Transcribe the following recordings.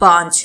5।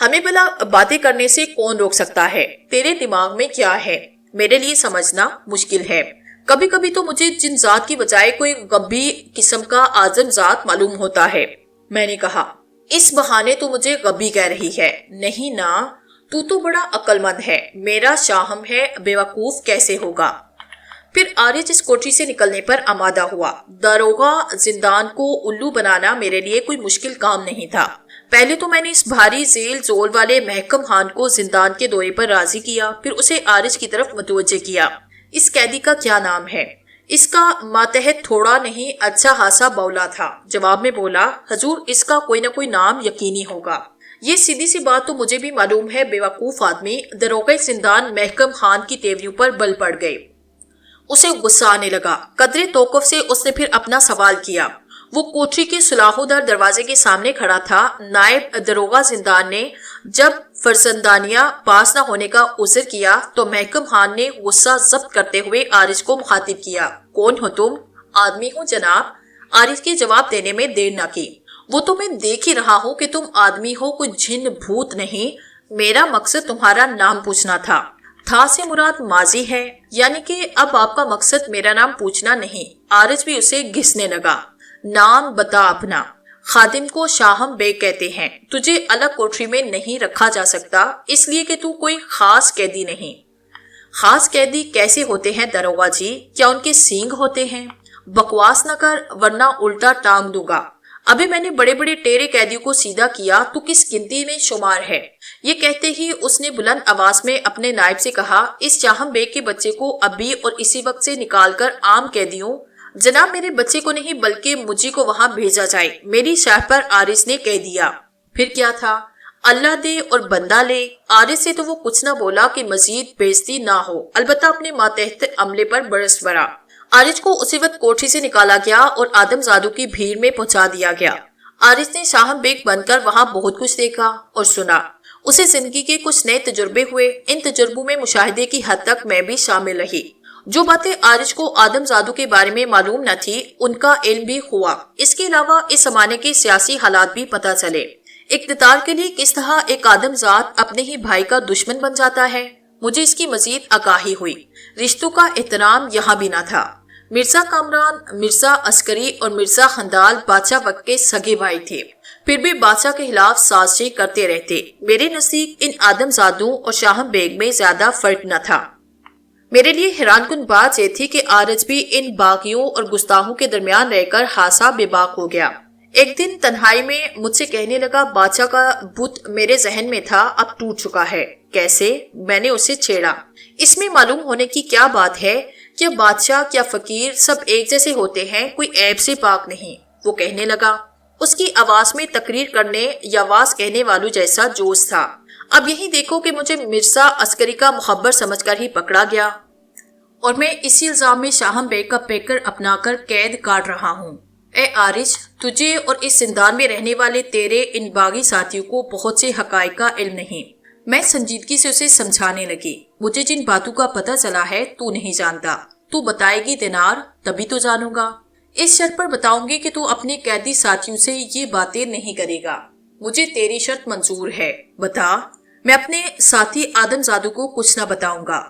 ہمیں بلا باتیں کرنے سے کون روک سکتا ہے؟ تیرے دماغ میں کیا ہے میرے لیے سمجھنا مشکل ہے۔ کبھی کبھی تو مجھے جن ذات کی بجائے کوئی غبی قسم کا اعظم ذات معلوم ہوتا ہے۔ میں نے کہا، اس بہانے تو مجھے غبی کہہ رہی ہے۔ نہیں نا، تو بڑا عقل مند ہے، میرا شاہم ہے، بیوقوف کیسے ہوگا؟ پھر عارج اس کوٹری سے نکلنے پر آمادہ ہوا۔ داروغہ زندان کو الو بنانا میرے لیے کوئی مشکل کام نہیں تھا۔ پہلے تو میں نے اس بھاری ذیل زور والے محکم خان کو زندان کے دورے پر راضی کیا، پھر اسے عارج کی طرف متوجہ کیا۔ اس قیدی کا کیا نام ہے؟ اس کا ماتحت تھوڑا نہیں اچھا خاصا بولا تھا۔ جواب میں بولا، حضور اس کا کوئی نہ کوئی نام یقینی ہوگا۔ یہ سیدھی سی بات تو مجھے بھی معلوم ہے۔ بیوقوف آدمی داروغہ زندان محکم خان کی تیوریوں پر بل پڑ گئے۔ اسے غصہ آنے لگا۔ قدرے توقف سے اس نے پھر اپنا سوال کیا۔ وہ کوٹری کے سلاخوں در دروازے کے سامنے کھڑا تھا۔ نائب داروغہ زندان نے جب فرزندانیہ پاس نہ ہونے کا عذر کیا تو محکم خان نے غصہ ضبط کرتے ہوئے عارج کو مخاطب کیا۔ کون ہو تم؟ آدمی ہوں جناب۔ عارج کے جواب دینے میں دیر نہ کی۔ وہ تو میں دیکھ ہی رہا ہوں کہ تم آدمی ہو، کوئی جن بھوت نہیں۔ میرا مقصد تمہارا نام پوچھنا تھا۔ تھا سے مراد ماضی ہے، یعنی کہ اب آپ کا مقصد میرا نام پوچھنا نہیں۔ عارج بھی اسے گھسنے لگا۔ نام بتا اپنا۔ خادم کو شاہم بیگ کہتے ہیں۔ تجھے الگ کوٹری میں نہیں رکھا جا سکتا، اس لیے کہ تو کوئی خاص قیدی نہیں۔ خاص قیدی کیسے ہوتے ہیں داروغہ جی؟ کیا ان کے سینگ ہوتے ہیں؟ بکواس نہ کر ورنہ الٹا ٹانگ دوں گا۔ ابھی میں نے بڑے بڑے ٹیرے قیدیوں کو سیدھا کیا، تو کس گنتی میں شمار ہے؟ یہ کہتے ہی اس نے بلند آواز میں اپنے نائب سے کہا، اس شاہم بیگ کے بچے کو ابھی اور اسی وقت سے نکال کر عام قیدیوں، جناب میرے بچے کو نہیں بلکہ مجھے کو وہاں بھیجا جائے۔ میری شاہ پر عارج نے کہہ دیا۔ پھر کیا تھا؟ اللہ دے اور بندہ لے۔ عارج سے تو وہ کچھ نہ بولا کہ مزید بےزتی نہ ہو، البتہ اپنے ماتحت عملے پر برس پڑا۔ عارج کو اسی وقت کوٹری سے نکالا گیا اور آدم زادوں کی بھیڑ میں پہنچا دیا گیا۔ عارج نے شاہم بیگ بن کر وہاں بہت کچھ دیکھا اور سنا۔ اسے زندگی کے کچھ نئے تجربے ہوئے۔ ان تجربوں میں مشاہدے کی حد تک میں بھی شامل رہی۔ جو باتیں عارج کو آدم زادوں کے بارے میں معلوم نہ تھی، ان کا علم بھی ہوا۔ اس کے علاوہ اس زمانے کے سیاسی حالات بھی پتہ چلے۔ اقتدار کے لیے کس طرح ایک آدم زاد اپنے ہی بھائی کا دشمن بن جاتا ہے، مجھے اس کی مزید آگاہی ہوئی۔ رشتوں کا احترام یہاں بھی نہ تھا۔ مرزا کامران، مرزا عسکری اور مرزا خندال بادشاہ وقت کے سگے بھائی تھے، پھر بھی بادشاہ کے خلاف سازشیں کرتے رہتے۔ میرے نزدیک ان آدم زادوں اور شاہم بیگ میں زیادہ فرق نہ تھا۔ میرے لیے حیران کن بات یہ تھی کہ عارج بھی ان باغیوں اور گستاخوں کے درمیان رہ کر خاصا بے باک ہو گیا۔ ایک دن تنہائی میں مجھ سے کہنے لگا، بادشاہ کا بت میرے ذہن میں تھا، اب ٹوٹ چکا ہے۔ کیسے؟ میں نے اسے چھیڑا۔ اس میں معلوم ہونے کی کیا بات ہے؟ کیا بادشاہ کیا فقیر سب ایک جیسے ہوتے ہیں، کوئی عیب سے پاک نہیں؟ وہ کہنے لگا۔ اس کی آواز میں تقریر کرنے یا آواز کہنے والوں جیسا جوش تھا۔ اب یہی دیکھو کہ مجھے مرزا عسکری کا مخبر سمجھ کر ہی پکڑا گیا اور میں اسی الزام میں شاہم بیگ کا پیکر اپنا کر قید کاٹ رہا ہوں۔ اے عارج، تجھے اور اس زندان میں رہنے والے تیرے ان باغی ساتھیوں کو بہت سے حقائق کا علم نہیں۔ میں سنجیدگی سے اسے سمجھانے لگی۔ مجھے جن باتوں کا پتہ چلا ہے تو نہیں جانتا۔ تو بتائے گی دینار، تبھی تو جانوں گا۔ اس شرط پر بتاؤں گی کہ تو اپنے قیدی ساتھیوں سے یہ باتیں نہیں کرے گا۔ مجھے تیری شرط منظور ہے، بتا۔ میں اپنے ساتھی آدم زادوں کو کچھ نہ بتاؤں گا،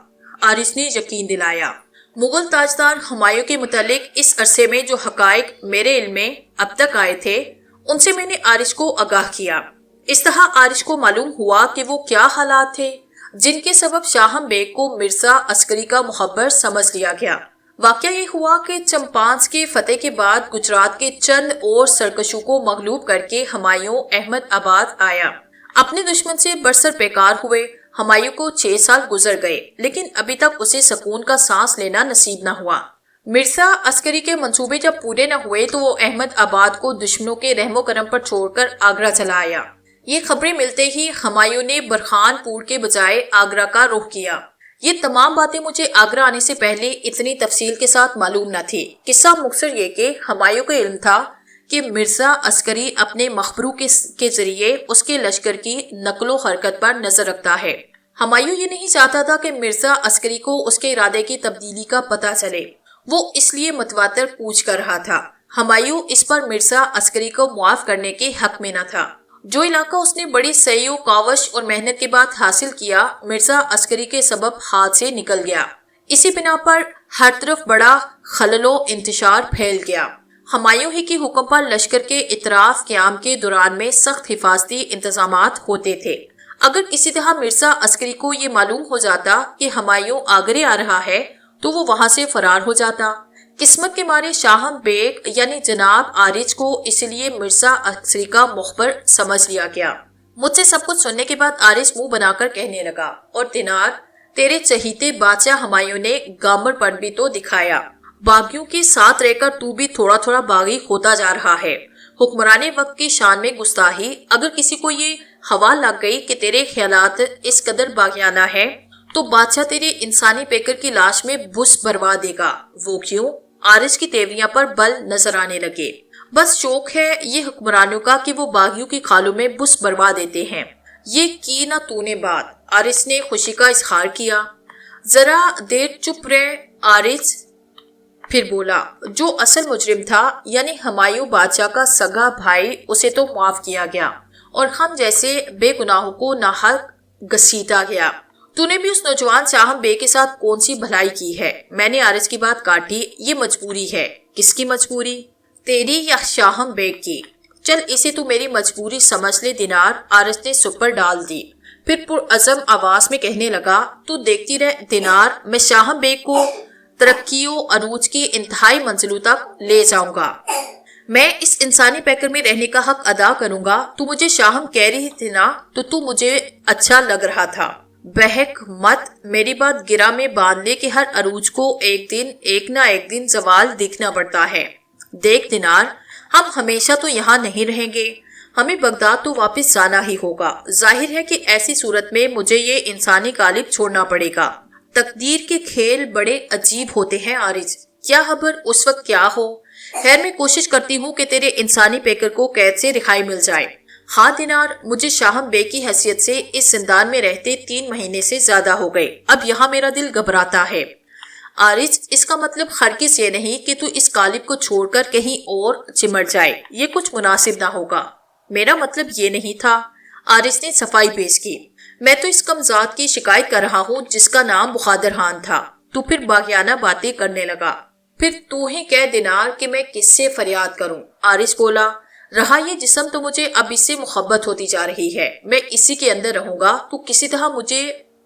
عارج نے یقین دلایا۔ مغل تاجدار ہمایوں کے متعلق اس عرصے میں جو حقائق میرے علم میں اب تک آئے تھے، ان سے میں نے عارج کو آگاہ کیا۔ اس طرح عارج کو معلوم ہوا کہ وہ کیا حالات تھے جن کے سبب شاہم بیگ کو مرزا عسکری کا مخبر سمجھ لیا گیا۔ واقعہ یہ ہوا کہ چمپانس کے فتح کے بعد گجرات کے چند اور سرکشوں کو مغلوب کر کے ہمایوں احمد آباد آیا۔ اپنے دشمن سے برسر پیکار ہوئے۔ ہمایوں کو 6 سال گزر گئے، لیکن ابھی تک اسے سکون کا سانس لینا نصیب نہ ہوا۔ مرزا عسکری کے منصوبے جب پورے نہ ہوئے تو وہ احمد آباد کو دشمنوں کے رحم و کرم پر چھوڑ کر آگرہ چلا آیا۔ یہ خبریں ملتے ہی ہمایوں نے برخان پور کے بجائے آگرہ کا رخ کیا۔ یہ تمام باتیں مجھے آگرہ آنے سے پہلے اتنی تفصیل کے ساتھ معلوم نہ تھی۔ قصہ مختصر یہ کہ ہمایوں کو علم تھا کہ مرزا عسکری اپنے مخبروں کے ذریعے اس کے لشکر کی نقل و حرکت پر نظر رکھتا ہے۔ ہمایوں یہ نہیں چاہتا تھا کہ مرزا عسکری کو اس کے ارادے کی تبدیلی کا پتہ چلے۔ وہ اس لیے متواتر پوچھ کر رہا تھا۔ ہمایوں اس پر مرزا عسکری کو معاف کرنے کے حق میں نہ تھا۔ جو علاقہ اس نے بڑی سعی و کاوش اور محنت کے بعد حاصل کیا، مرزا عسکری کے سبب ہاتھ سے نکل گیا۔ اسی بنا پر ہر طرف بڑا خلل و انتشار پھیل گیا۔ ہمایوں ہی کے حکم پر لشکر کے اطراف قیام کے دوران میں سخت حفاظتی انتظامات ہوتے تھے۔ اگر کسی طرح مرزا عسکری کو یہ معلوم ہو جاتا کہ ہمایوں آگرے آ رہا ہے تو وہ وہاں سے فرار ہو جاتا۔ قسمت کے مارے شاہم بیگ یعنی جناب عارج کو اس لیے مرزا عسکری کا مخبر سمجھ لیا گیا۔ مجھ سے سب کچھ سننے کے بعد عارج منہ بنا کر کہنے لگا، اور دینار، تیرے چہیتے بادشاہ ہمایوں نے گامر پن بھی تو دکھایا۔ باغیوں کے ساتھ رہ کر تو بھی تھوڑا تھوڑا باغی ہوتا جا رہا ہے۔ حکمران وقت کی شان میں گستاخی، اگر کسی کو یہ ہوا لگ گئی کہ تیرے خیالات اس قدر باغیانہ ہے تو بادشاہ تیرے انسانی پیکر کی لاش میں بس بروا دے گا۔ وہ کیوں؟ عارج کی تیوریاں پر بل نظر آنے لگے۔ بس شوق ہے یہ حکمرانوں کا کہ وہ باغیوں کی کھالوں میں بس بروا دیتے ہیں۔ یہ کی نہ تو نے بات، عارج نے خوشی کا اظہار کیا۔ ذرا دیر چپ رہے عارج، پھر بولا، جو اصل مجرم تھا یعنی ہمایوں بادشاہ کا سگا بھائی، اسے تو معاف کیا گیا اور ہم جیسے بے گناہوں کو ناحق گھسیٹا گیا۔ تو نے بھی اس نوجوان شاہم بے کے ساتھ کون سی بھلائی کی ہے؟ میں نے عارج کی بات کاٹی۔ یہ مجبوری ہے۔ کس کی مجبوری؟ تیری یا شاہم بیگ کی؟ چل اسے تو میری مجبوری سمجھ لے دینار، عارج نے سپر ڈال دی۔ پھر پرعزم آواز میں کہنے لگا، تو دیکھتی رہ دینار، میں شاہم بیگ کو ترقی و عروج کی انتہائی منزلوں تک لے جاؤں گا۔ میں اس انسانی پیکر میں رہنے کا حق ادا کروں گا۔ تو مجھے شاہم کہہ رہی تھی نا تو مجھے اچھا لگ رہا تھا۔ بہک مت، میری بات گرہ میں باندھ لے کہ ہر عروج کو ایک نہ ایک دن زوال دیکھنا پڑتا ہے۔ دیکھ دینار، ہم ہمیشہ تو یہاں نہیں رہیں گے، ہمیں بغداد تو واپس جانا ہی ہوگا۔ ظاہر ہے کہ ایسی صورت میں مجھے یہ انسانی قالب چھوڑنا پڑے گا۔ تقدیر کے کھیل بڑے عجیب ہوتے ہیں عارج، کیا خبر اس وقت کیا ہو۔ خیر میں کوشش کرتی ہوں کہ تیرے انسانی پیکر کو قید سے رہائی مل جائے۔ ہاں دینار، مجھے شاہم بے کی حیثیت سے اس زندان میں رہتے 3 مہینے سے زیادہ ہو گئے۔ اب یہاں میرا دل گھبراتا ہے۔ عارج، اس کا مطلب ہرگز یہ نہیں کہ تو اس قالب کو چھوڑ کر کہیں اور چمٹ جائے، یہ کچھ مناسب نہ ہوگا۔ میرا مطلب یہ نہیں تھا، عارج نے صفائی پیش کی۔ میں تو اس کمزاد کی شکایت کر رہا ہوں جس کا نام بخادر خان تھا۔ تو پھر باغیانہ باتیں کرنے لگا۔ پھر تو ہی کہہ دینار کہ میں کس سے فریاد کروں۔ عارج بولا، رہا یہ جسم تو مجھے اب اس سے محبت ہوتی جا رہی ہے، میں اسی کے اندر رہوں گا۔ تو کسی طرح مجھے،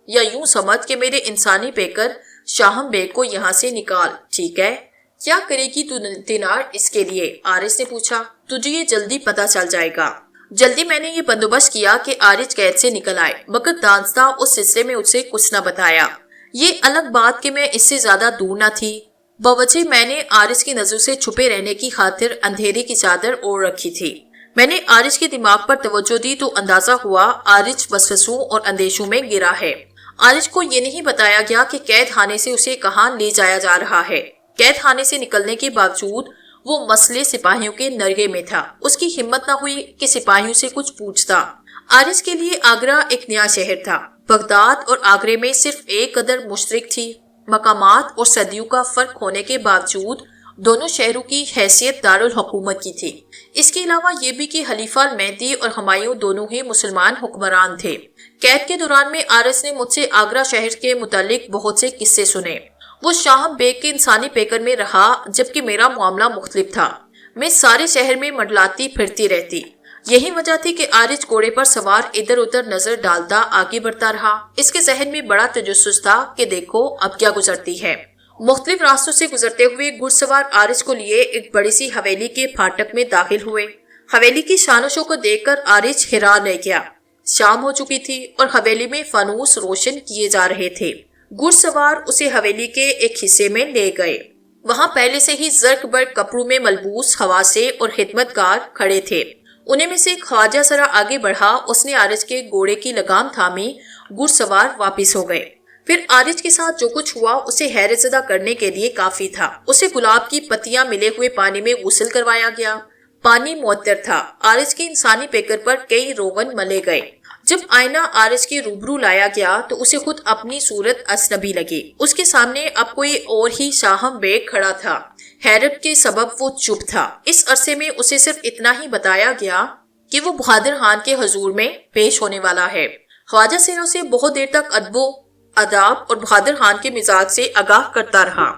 یا یوں سمجھ کہ میرے انسانی پیکر شاہم بیگ کو یہاں سے نکال، ٹھیک ہے؟ کیا کرے گی تو دینار اس کے لیے؟ عارج نے پوچھا۔ تجھے یہ جلدی پتہ چل جائے گا۔ جلدی میں نے یہ بندوبست کیا کہ عارج قید سے نکل آئے، مگر دانستہ اس سلسلے میں اسے کچھ نہ بتایا۔ یہ الگ بات کہ میں اس سے زیادہ دور نہ تھی، بوجہ میں نے عارج کی نظر سے چھپے رہنے کی خاطر اندھیرے کی چادر اوڑھ رکھی تھی۔ میں نے عارج کے دماغ پر توجہ دی تو اندازہ ہوا عارج وسوسوں اور اندیشوں میں گرا ہے۔ عارج کو یہ نہیں بتایا گیا کہ قید خانے سے اسے کہاں لے جایا جا رہا ہے۔ قید خانے سے نکلنے کے باوجود وہ مسئلے سپاہیوں کے نرغے میں تھا۔ اس کی ہمت نہ ہوئی کہ سپاہیوں سے کچھ پوچھتا۔ عارج کے لیے آگرہ ایک نیا شہر تھا۔ بغداد اور آگرے میں صرف ایک قدر مشترک تھی۔ مقامات اور صدیوں کا فرق ہونے کے باوجود دونوں شہروں کی حیثیت دارالحکومت کی تھی۔ اس کے علاوہ یہ بھی کہ خلیفہ المہدی اور ہمایوں دونوں ہی مسلمان حکمران تھے۔ قید کے دوران میں عارج نے مجھ سے آگرہ شہر کے متعلق بہت سے قصے سنے۔ وہ شاہم بیگ کے انسانی پیکر میں رہا جبکہ میرا معاملہ مختلف تھا۔ میں سارے شہر میں منڈلاتی پھرتی رہتی۔ یہی وجہ تھی کہ عارج گھوڑے پر سوار ادھر ادھر نظر ڈالتا آگے بڑھتا رہا۔ اس کے ذہن میں بڑا تجسس تھا کہ دیکھو اب کیا گزرتی ہے۔ مختلف راستوں سے گزرتے ہوئے گھڑسوار عارج کو لیے ایک بڑی سی حویلی کے پھاٹک میں داخل ہوئے۔ حویلی کی شانشوں کو دیکھ کر عارج حیران رہ گیا۔ شام ہو چکی تھی اور حویلی میں فانوس روشن کیے جا رہے تھے۔ گھڑسوار اسے حویلی کے ایک حصے میں لے گئے۔ وہاں پہلے سے ہی زرق برق کپڑوں میں ملبوس خواصے اور خدمتگار کھڑے تھے۔ انہیں میں سے خواجہ سرا آگے بڑھا، اس نے عارج کے گھوڑے کی لگام تھامی، گھڑسوار واپس ہو گئے۔ پھر عارج کے ساتھ جو کچھ ہوا اسے حیرت زدہ کرنے کے لیے کافی تھا۔ اسے گلاب کی پتیاں ملے ہوئے پانی میں غسل کروایا گیا۔ پانی معطر تھا۔ عارج کے انسانی پیکر پر کئی روغن ملے گئے۔ جب آئینہ عارج کے روبرو لایا گیا تو اسے خود اپنی صورت اجنبی لگی۔ اس کے سامنے اب کوئی اور ہی شاہم بیگ کھڑا تھا۔ حیرت کے سبب وہ چپ تھا۔ اس عرصے میں اسے صرف اتنا ہی بتایا گیا کہ وہ بہادر خان کے حضور میں پیش ہونے والا ہے۔ خواجہ سیرا اسے بہت دیر تک ادب و آداب اور بہادر خان کے مزاج سے آگاہ کرتا رہا۔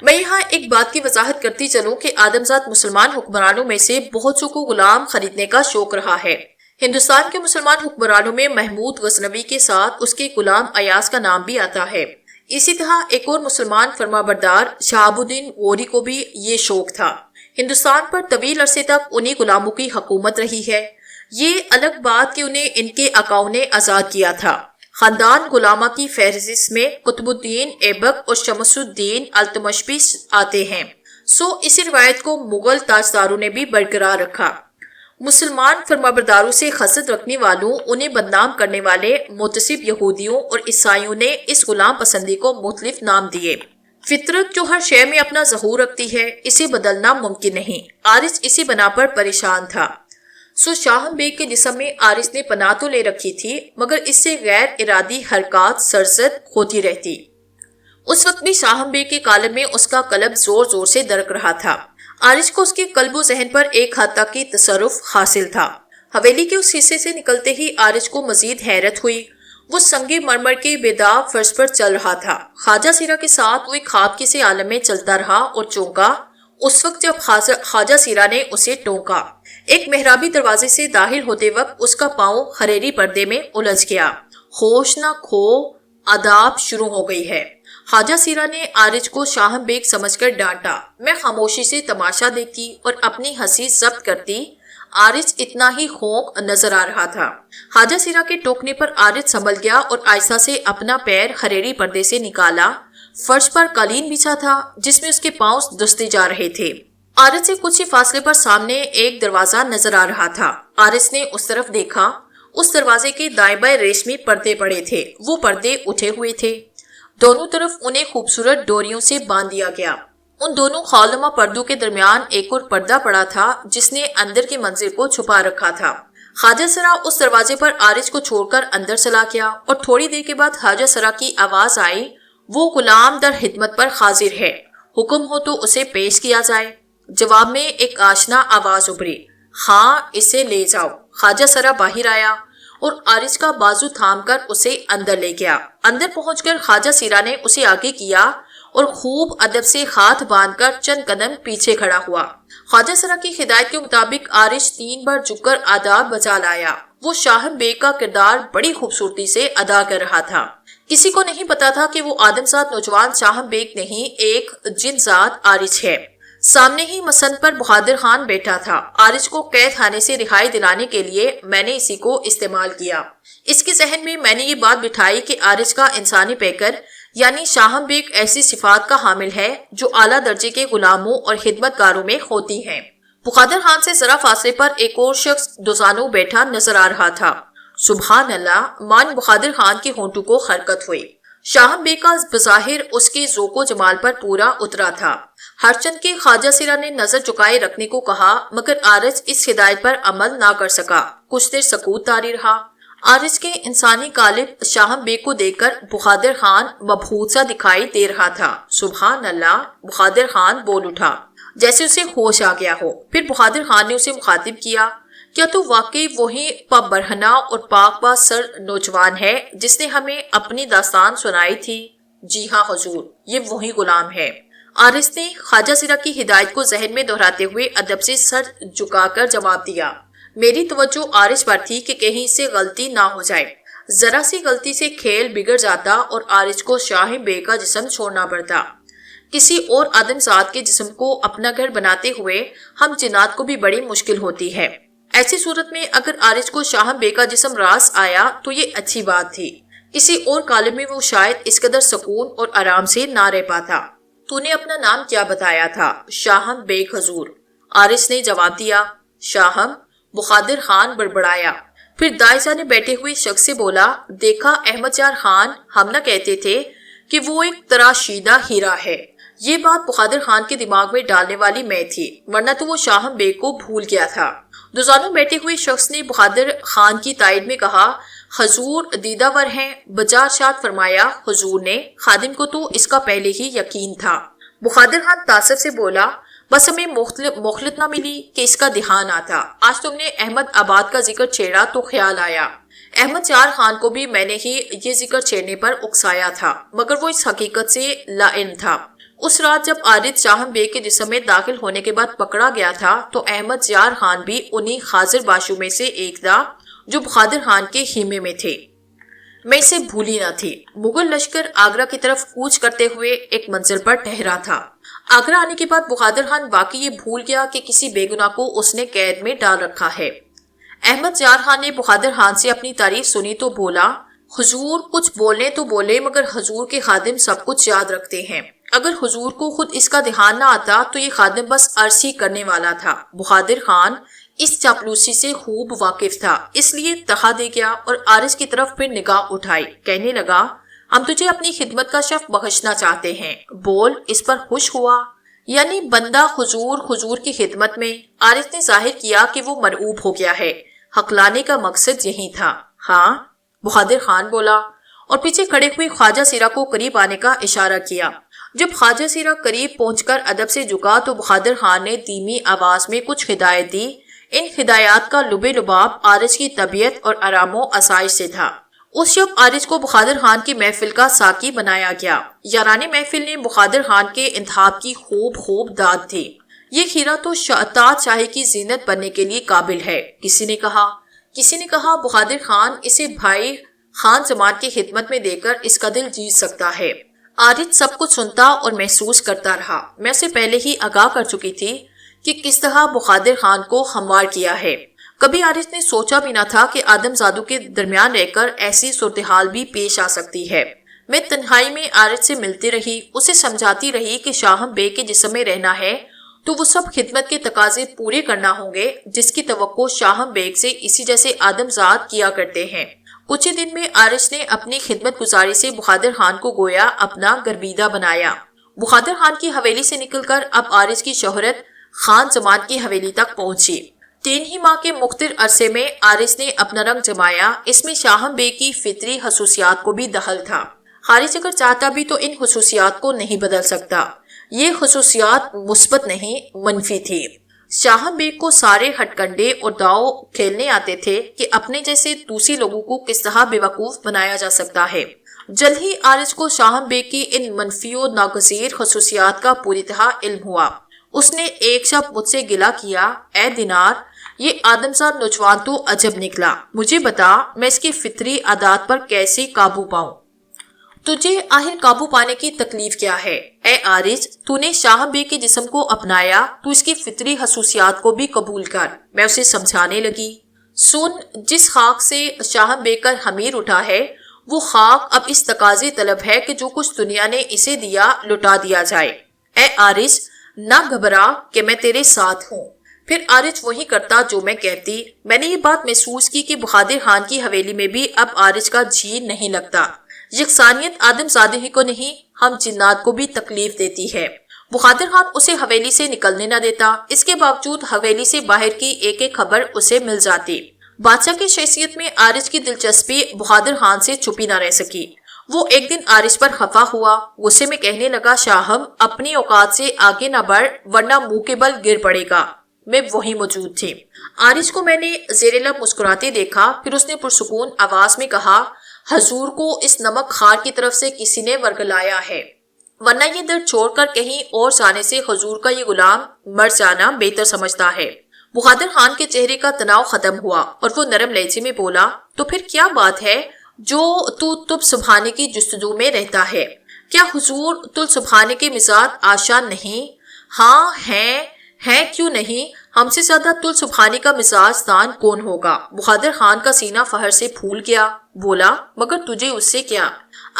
میں یہاں ایک بات کی وضاحت کرتی چلوں کہ آدمزاد مسلمان حکمرانوں میں سے بہت سو کو غلام خریدنے کا شوق رہا ہے۔ ہندوستان کے مسلمان حکمرانوں میں محمود غزنوی کے ساتھ اس کے غلام ایاز کا نام بھی آتا ہے۔ اسی طرح ایک اور مسلمان فرمانبردار شہاب الدین غوری کو بھی یہ شوق تھا۔ ہندوستان پر طویل عرصے تک انہی غلاموں کی حکومت رہی ہے۔ یہ الگ بات کہ انہیں ان کے آقاؤں نے آزاد کیا تھا۔ خاندان غلامہ کی فہرست میں قطب الدین ایبک اور شمس الدین التمش بھی آتے ہیں۔ اسی روایت کو مغل تاجداروں نے بھی برقرار رکھا۔ مسلمان فرمانبرداروں سے خصت رکھنے والوں، انہیں بدنام کرنے والے متعصب یہودیوں اور عیسائیوں نے اس غلام پسندی کو مختلف نام دیے۔ فطرت جو ہر شے میں اپنا ظہور رکھتی ہے، اسے بدلنا ممکن نہیں۔ عارض اسی بنا پر پریشان تھا۔ شاہم بیگ کے جسم میں عارض نے پناہ تو لے رکھی تھی، مگر اس سے غیر ارادی حرکات سرزد ہوتی رہتی۔ اس وقت بھی شاہم بیگ کے کالم میں اس کا قلب زور زور سے دھڑک رہا تھا۔ عارض کو اس کے قلب و ذہن پر ایک حد تک کی تصرف حاصل تھا۔ حویلی کے اس حصے سے نکلتے ہی عارض کو مزید حیرت ہوئی۔ وہ سنگ مرمر کے بےداغ فرش پر چل رہا تھا۔ خواجہ سیرا کے ساتھ وہ ایک خواب کے سے عالم میں چلتا رہا اور چونکا اس وقت جب خواجہ سیرا نے اسے ٹونکا۔ ایک محرابی دروازے سے داخل ہوتے وقت اس کا پاؤں خریری پردے میں الجھ گیا۔ ہوش نہ کھو، آداب شروع ہو گئی ہے۔ خواجہ سیرا نے عارض کو شاہم بیگ سمجھ کر ڈانٹا۔ میں خاموشی سے تماشا دیکھتی اور اپنی ہنسی ضبط کرتی۔ عارض اتنا ہی خونق نظر آ رہا تھا۔ خواجہ سیرا کے ٹوکنے پر عارض سنبھل گیا اور آہستہ سے اپنا پیر خریری پردے سے نکالا۔ فرش پر قالین بچھا تھا جس میں اس کے پاؤں دستے جا رہے تھے۔ عارض سے کچھ ہی فاصلے پر سامنے ایک دروازہ نظر آ رہا تھا۔ عارض نے اس طرف دیکھا۔ اس دروازے کے دائیں بائیں ریشمی پردے پڑے تھے۔ وہ پردے اٹھے ہوئے تھے۔ دونوں طرف انہیں خوبصورت ڈوریوں سے باندھ دیا گیا۔ ان دونوں خالنما پردوں کے درمیان ایک اور پردہ پڑا تھا جس نے اندر کے منظر کو چھپا رکھا تھا۔ خواجہ سرا اس دروازے پر عارض کو چھوڑ کر اندر چلا گیا اور تھوڑی دیر کے بعد خواجہ سرا کی آواز آئی، وہ غلام در خدمت پر حاضر ہے، حکم ہو تو اسے پیش کیا جائے۔ جواب میں ایک آشنا آواز ابھری، ہاں اسے لے جاؤ۔ خواجہ سرا باہر آیا اور عارض کا بازو تھام کر اسے اندر لے گیا۔ اندر پہنچ کر خواجہ سیرا نے اسے آگے کیا اور خوب ادب سے ہاتھ باندھ کر چند قدم پیچھے کھڑا ہوا۔ خواجہ سرا کی ہدایت کے مطابق عارض 3 بار جھک کر آداب بجا لایا۔ وہ شاہم بیگ کا کردار بڑی خوبصورتی سے ادا کر رہا تھا۔ کسی کو نہیں پتا تھا کہ وہ آدمزاد نوجوان شاہم بیگ نہیں، ایک جن ذات عارض ہے۔ سامنے ہی مسند پر بہادر خان بیٹھا تھا۔ عارض کو قید خانے سے رہائی دلانے کے لیے میں نے اسی کو استعمال کیا۔ اس کے ذہن میں میں نے یہ بات بٹھائی کہ عارض کا انسانی پیکر یعنی شاہم بیگ ایسی صفات کا حامل ہے جو اعلیٰ درجے کے غلاموں اور خدمت گاروں میں ہوتی ہیں۔ بہادر خان سے ذرا فاصلے پر ایک اور شخص دوزانو بیٹھا نظر آ رہا تھا۔ سبحان اللہ، مان بہادر خان کے ہونٹوں کو حرکت ہوئی۔ شاہم بیگ کا بظاہر اس کے ذوق و جمال پر پورا اترا تھا۔ ہرچند کے خواجہ سیرا نے نظر چکائے رکھنے کو کہا مگر عارض اس ہدایت پر عمل نہ کر سکا۔ کچھ دیر سکوت طاری رہا۔ عارض کے انسانی قالب شاہم بیگ کو دیکھ کر بہادر خان مبہوت سا دکھائی دے رہا تھا۔ سبحان اللہ، بہادر خان بول اٹھا جیسے اسے ہوش آ گیا ہو۔ پھر بہادر خان نے اسے مخاطب کیا، کیا تو واقعی وہی برہنہ اور پاک باز سر نوجوان ہے جس نے ہمیں اپنی داستان سنائی تھی؟ جی ہاں حضور، یہ وہی غلام ہے۔ عارض نے خواجہ سیرا کی ہدایت کو ذہن میں دہراتے ہوئے ادب سے سر جھکا کر جواب دیا۔ میری توجہ عارض پر تھی کہ کہیں سے غلطی نہ ہو جائے۔ ذرا سی غلطی سے کھیل بگڑ جاتا اور عارض کو شاہم بیگ کا جسم چھوڑنا پڑتا۔ کسی اور آدمزاد کے جسم کو اپنا گھر بناتے ہوئے ہم جنات کو بھی بڑی مشکل ہوتی ہے۔ ایسی صورت میں اگر عارض کو شاہم بیگ کا جسم راس آیا تو یہ اچھی بات تھی۔ کسی اور کالم میں وہ شاید اس قدر سکون اور آرام سے نہ رہ پاتا۔ تو نے اپنا نام کیا بتایا تھا؟ شاہم بیگ حضور، عارض نے جواب دیا۔ شاہم؟ بہادر خان بڑبڑایا، پھر دائیں جانے بیٹھے ہوئے شخص سے بولا، دیکھا احمد یار خان، ہم نہ کہتے تھے کہ وہ ایک تراشیدہ ہیرا ہے۔ یہ بات بہادر خان کے دماغ میں ڈالنے والی میں تھی، ورنہ تو وہ شاہم بیگ کو بھول گیا تھا۔ دوزانوں بیٹھے ہوئے شخص نے بہادر خان کی تائید میں کہا، حضور دیدہ ور ہیں۔ بجا ارشاد فرمایا حضور نے، خادم کو تو اس کا پہلے ہی یقین تھا۔ بہادر خان تعصب سے بولا، بس ہمیں مہلت نہ ملی کہ اس کا دھیان آتا۔ آج تم نے احمد آباد کا ذکر چھیڑا تو خیال آیا احمد یار خان کو بھی میں نے ہی یہ ذکر چھیڑنے پر اکسایا تھا، مگر وہ اس حقیقت سے لا علم تھا۔ اس رات جب عارض شاہم بیگ کے جسم میں داخل ہونے کے بعد پکڑا گیا تھا تو احمد یار خان بھی انہی حاضر باشوں میں سے ایک تھا جو بہادر خان کے خیمے میں تھے۔ میں اسے بھولی نہ تھی۔ مغل لشکر آگرہ کی طرف کوچ کرتے ہوئے ایک منزل پر ٹھہرا تھا۔ آگرہ آنے کے بعد بہادر خان واقعی یہ بھول گیا کہ کسی بے گناہ کو اس نے قید میں ڈال رکھا ہے۔ احمد یار خان نے بہادر خان سے اپنی تعریف سنی تو بولا، حضور کچھ بولنے تو بولے مگر حضور کے خادم سب کچھ یاد رکھتے ہیں۔ اگر حضور کو خود اس کا دھیان نہ آتا تو یہ خادم بس عرض ہی کرنے والا تھا۔ بہادر خان اس چاپلوسی سے خوب واقف تھا، اس لیے تہا دے گیا اور عارض کی طرف پھر نگاہ اٹھائی، کہنے لگا، ہم تجھے اپنی خدمت کا شرف بخشنا چاہتے ہیں، بول اس پر خوش ہوا؟ یعنی بندہ حضور کی خدمت میں۔ عارض نے ظاہر کیا کہ وہ مرعوب ہو گیا ہے۔ ہکلانے کا مقصد یہی تھا۔ ہاں، بہادر خان بولا اور پیچھے کھڑے ہوئے خواجہ سیرا کو قریب آنے کا اشارہ کیا۔ جب خواجہ سیرا قریب پہنچ کر ادب سے جھکا تو بہادر خان نے دھیمی آواز میں کچھ ہدایت دی۔ ان ہدایات کا لب لباب عارض کی طبیعت اور آرام و آسائش سے تھا۔ اس شب عارض کو بہادر خان کی محفل کا ساقی بنایا گیا۔ یاران محفل نے بہادر خان کے انتخاب کی خوب داد تھی۔ یہ کھیرا تو تاج شاہی کی زینت بننے کے لیے قابل ہے، کسی نے کہا بہادر خان اسے بھائی خان زمان کی خدمت میں دے کر اس کا دل جیت سکتا ہے۔ عارض سب کچھ سنتا اور محسوس کرتا رہا۔ میں اسے پہلے ہی آگاہ کر چکی تھی کہ کس طرح بہادر خان کو ہموار کیا ہے۔ کبھی عارض نے سوچا بھی نہ تھا کہ آدم زادوں کے درمیان رہ کر ایسی صورتحال بھی پیش آ سکتی ہے۔ میں تنہائی میں عارض سے ملتی رہی، اسے سمجھاتی رہی کہ شاہم بیگ کے جسم میں رہنا ہے تو وہ سب خدمت کے تقاضے پورے کرنا ہوں گے جس کی توقع شاہم بیگ سے اسی جیسے آدم زاد کیا کرتے ہیں۔ کچھ ہی دن میں عارض نے اپنی خدمت گزاری سے بہادر خان کو گویا اپنا گربیدہ بنایا۔ بہادر خان کی حویلی سے نکل کر اب عارض کی شہرت خان زمان کی حویلی تک پہنچی۔ 3 ہی ماہ کے مختصر عرصے میں عارض نے اپنا رنگ جمایا۔ اس میں شاہم بیگ کی فطری خصوصیات کو بھی دخل تھا۔ خارج اگر چاہتا بھی تو ان خصوصیات کو نہیں بدل سکتا۔ یہ خصوصیات مثبت نہیں، منفی تھی۔ شاہم بیگ کو سارے ہٹ کنڈے اور داؤ کھیلنے آتے تھے کہ اپنے جیسے دوسری لوگوں کو کس طرح بے وقوف بنایا جا سکتا ہے۔ جلد ہی عارض کو شاہم بیگ کی ان منفی و ناگزیر خصوصیات کا پوری طرح علم ہوا۔ اس نے ایک شب مجھ سے گلہ کیا، اے دینار، یہ آدمزاد نوجوان تو عجب نکلا، مجھے بتا میں اس کی فطری عادات پر کیسے قابو پاؤں؟ تجھے آخر قابو پانے کی تکلیف کیا ہے؟ اے عارض، تو نے شاہم بیگ کے جسم کو اپنایا تو اس کی فطری خصوصیات کو بھی قبول کر۔ میں اسے سمجھانے لگی، سن، جس خاک سے شاہم بیگ کا خمیر اٹھا ہے وہ خاک اب اس تقاضے طلب ہے کہ جو کچھ دنیا نے اسے دیا لٹا دیا جائے۔ اے عارض، نہ گھبرا کہ میں تیرے ساتھ ہوں۔ پھر عارض وہی کرتا جو میں کہتی۔ میں نے یہ بات محسوس کی کہ بہادر خان کی حویلی میں بھی اب عارض کا جی نہیں لگتا۔ یکسانیت آدم زادہ ہی کو نہیں، ہم جنات کو بھی تکلیف دیتی ہے۔ بہادر خان اسے حویلی سے نکلنے نہ دیتا، اس کے باوجود حویلی سے باہر کی ایک ایک خبر اسے مل جاتی۔ بادشاہ کی شخصیت میں عارض کی دلچسپی بہادر خان سے چھپی نہ رہ سکی۔ وہ ایک دن عارض پر خفا ہوا، غصے میں کہنے لگا، شاہم اپنی اوقات سے آگے نہ بڑھ ورنہ منہ کے بل گر پڑے گا۔ میں وہی موجود تھی۔ عارض کو میں نے زیر لب مسکراتے دیکھا، پھر اس نے پرسکون آواز میں کہا، حضور کو اس نمک خار کی طرف سے کسی نے ورگلایا ہے، ورنہ یہ در چھوڑ کر کہیں اور جانے سے حضور کا یہ غلام مر جانا بہتر سمجھتا ہے۔ بہادر خان کے چہرے کا تناؤ ختم ہوا اور وہ نرم لہجے میں بولا، تو پھر کیا بات ہے جو تو تب سبحانے کی جستجو میں رہتا ہے؟ کیا حضور تل سبحانے کے مزاج آشان نہیں؟ ہاں ہیں کیوں نہیں؟ ہم سے زیادہ تل سبحانی کا مزاج دان کون ہوگا؟ بہادر خان کا سینہ فخر سے پھول گیا، بولا، مگر تجھے اس سے کیا؟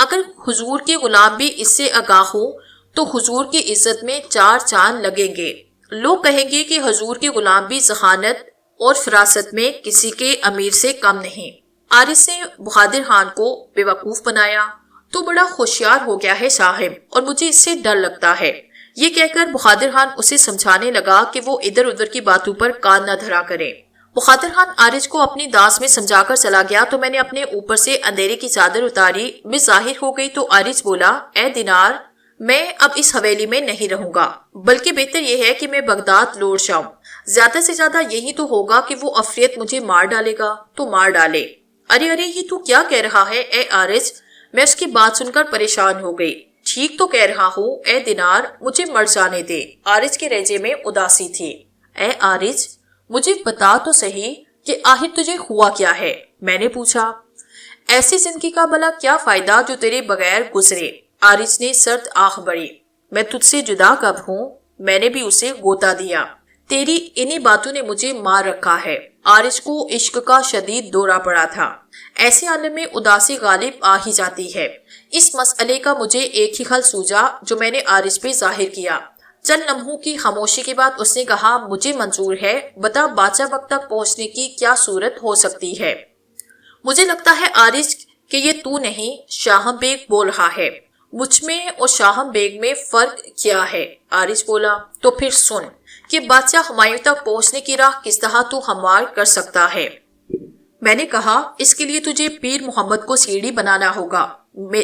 اگر حضور کے غلام بھی اس سے آگاہ ہو تو حضور کی عزت میں 4 چاند لگیں گے۔ لوگ کہیں گے کہ حضور کے غلام بھی ذہانت اور فراست میں کسی کے امیر سے کم نہیں۔ عارض نے بہادر خان کو بے وقوف بنایا۔ تو بڑا ہوشیار ہو گیا ہے صاحب، اور مجھے اس سے ڈر لگتا ہے۔ یہ کہہ کر بہادر خان اسے سمجھانے لگا کہ وہ ادھر ادھر کی باتوں پر کان نہ دھرا کرے۔ بہادر خان عارض کو اپنی داس میں سمجھا کر چلا گیا تو میں نے اپنے اوپر سے اندھیرے کی چادر اتاری۔ میں ظاہر ہو گئی تو عارض بولا، اے دینار، میں اب اس حویلی میں نہیں رہوں گا، بلکہ بہتر یہ ہے کہ میں بغداد لوٹ جاؤں۔ زیادہ سے زیادہ یہی تو ہوگا کہ وہ عفریت مجھے مار ڈالے گا تو مار ڈالے۔ ارے ارے، یہ تو کیا کہہ رہا ہے اے عارج؟ میں اس کی بات سن کر پریشان ہو گئی۔ ٹھیک تو کہہ رہا ہوں اے دینار، مجھے مر جانے دے۔ عارج کے لہجے میں اداسی تھی۔ اے عارج، مجھے بتا تو صحیح کہ آخر تجھے ہوا کیا ہے؟ میں نے پوچھا۔ ایسی زندگی کا بھلا کیا فائدہ جو تیرے بغیر گزرے؟ عارج نے سرد آنکھ بھری۔ میں تجھ سے جدا کب ہوں؟ میں نے بھی اسے غوطہ دیا۔ تیری انہی باتوں نے مجھے مار رکھا ہے۔ عارج کو عشق کا شدید دورہ پڑا تھا۔ ایسے عالم میں اداسی غالب آ ہی جاتی ہے۔ اس مسئلے کا مجھے ایک ہی حل سوجا جو میں نے عارج پہ ظاہر کیا۔ چند لمحوں کی خاموشی کے بعد اس نے کہا، مجھے منظور ہے، بتا بادشاہ وقت تک پہنچنے کی کیا صورت ہو سکتی ہے؟ مجھے لگتا ہے عارج کہ یہ تو نہیں، شاہم بیگ بول رہا ہے۔ مجھ میں اور شاہم بیگ میں فرق کیا ہے؟ عارج بولا۔ تو پھر سن کہ بادشاہ ہمایوں تک پہنچنے کی راہ کس طرح تو ہموار کر سکتا ہے۔ میں نے کہا، اس کے لیے تجھے پیر محمد کو سیڑھی بنانا ہوگا۔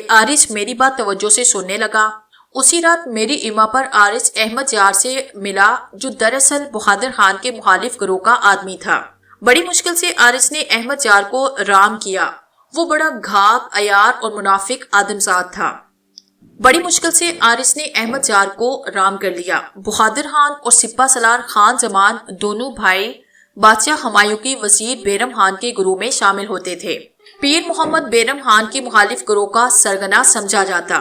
عارج میری بات توجہ سے سننے لگا۔ اسی رات میری ایما پر عارج احمد یار سے ملا، جو دراصل بہادر خان کے مخالف گروہ کا آدمی تھا۔ بڑی مشکل سے عارج نے احمد یار کو رام کیا۔ وہ بڑا گھاگ، عیار اور منافق آدمزاد تھا۔ بڑی مشکل سے عارج نے احمد یار کو رام کر لیا۔ بہادر خان اور سپہ سالار خان زمان دونوں بھائی بادشاہ ہمایوں کی وزیر بیرم خان کے گروہ میں شامل ہوتے تھے۔ پیر محمد بیرم خان کی مخالف گروہ کا سرگنا سمجھا جاتا۔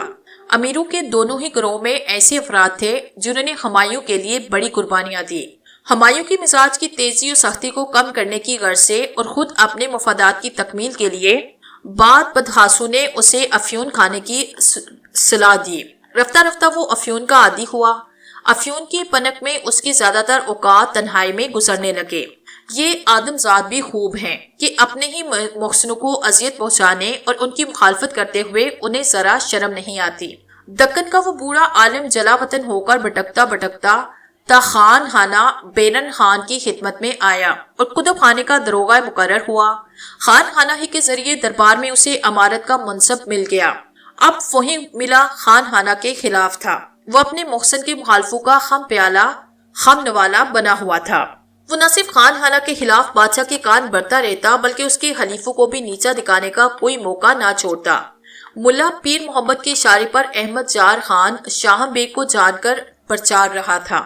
امیروں کے دونوں ہی گروہ میں ایسے افراد تھے جنہوں نے ہمایوں کے لیے بڑی قربانیاں دی۔ ہمایوں کی مزاج کی تیزی اور سختی کو کم کرنے کی غرض سے اور خود اپنے مفادات کی تکمیل کے لیے بعض بدحاسوں نے اسے افیون کھانے کی صلاح دی۔ رفتہ رفتہ وہ افیون کا عادی ہوا۔ افیون کی پنک میں اس کی زیادہ تر اوقات تنہائی میں گزرنے لگے۔ یہ آدمزاد بھی خوب ہیں کہ اپنے ہی محسنوں کو اذیت پہنچانے اور ان کی مخالفت کرتے ہوئے انہیں ذرا شرم نہیں آتی۔ دکن کا وہ بوڑھا عالم جلا وطن ہو کر بھٹکتا بھٹکتا تا خان خانہ بیرن خان کی خدمت میں آیا اور کتب خانے کا داروغہ مقرر ہوا۔ خان خانہ ہی کے ذریعے دربار میں اسے امارت کا منصب مل گیا۔ اب وہی ملا خان خانہ کے خلاف تھا۔ وہ اپنے محسن کے مخالفوں کا خم پیالہ، خم نوالا بنا ہوا تھا۔ وہ نہ صرف خان خانہ کے خلاف بادشاہ کے کان بھرتا رہتا بلکہ اس کے حلیفوں کو بھی نیچا دکھانے کا کوئی موقع نہ چھوڑتا۔ ملا پیر محمد کے اشارے پر احمد یار خان شاہم بیگ کو جان کر پرچار رہا تھا۔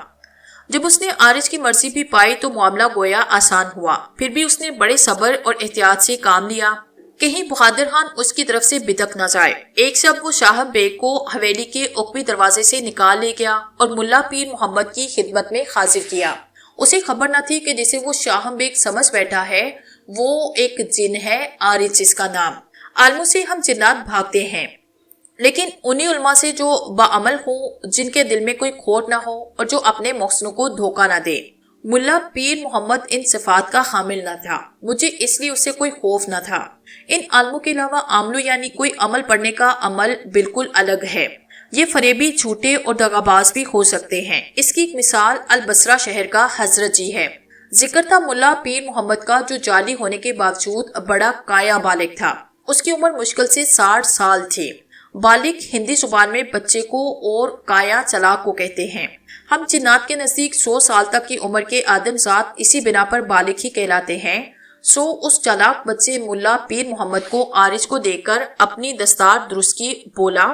جب اس نے عارج کی مرضی بھی پائی تو معاملہ گویا آسان ہوا۔ پھر بھی اس نے بڑے صبر اور احتیاط سے کام لیا، کہیں بہادر خان اس کی طرف سے بدک نہ جائے۔ ایک شب وہ شاہم بیگ کو حویلی کے عقبی دروازے سے نکال لے گیا اور ملا پیر محمد کی خدمت میں حاضر کیا۔ اسے خبر نہ تھی کہ جسے وہ شاہم بیگ سمجھ بیٹھا ہے وہ ایک جن ہے، عارج جس کا نام۔ عالموں سے ہم جنات بھاگتے ہیں، لیکن انہی علماء سے جو باعمل ہوں، جن کے دل میں کوئی کھوٹ نہ ہو اور جو اپنے محسنوں کو دھوکہ نہ دے۔ ملا پیر محمد ان صفات کا حامل نہ تھا، مجھے اس لیے اس سے کوئی خوف نہ تھا۔ ان عالموں کے علاوہ عاملوں یعنی کوئی عمل پڑھنے کا عمل بالکل الگ ہے۔ یہ فریبی، جھوٹے اور دغاباز بھی ہو سکتے ہیں۔ اس کی ایک مثال البصرہ شہر کا حضرت جی ہے۔ ذکر تھا ملا پیر محمد کا، جو جعلی ہونے کے باوجود بڑا کایا بالغ تھا۔ اس کی عمر مشکل سے 60 سال تھی۔ بالغ ہندی زبان میں بچے کو اور کایا چلاک کو کہتے ہیں۔ ہم جنات کے نزدیک 100 سال تک کی عمر کے آدمزاد اسی بنا پر بالغ ہی کہلاتے ہیں۔ سو اس چلاک بچے ملا پیر محمد کو عارج کو دیکھ کر اپنی دستار درست کی، بولا،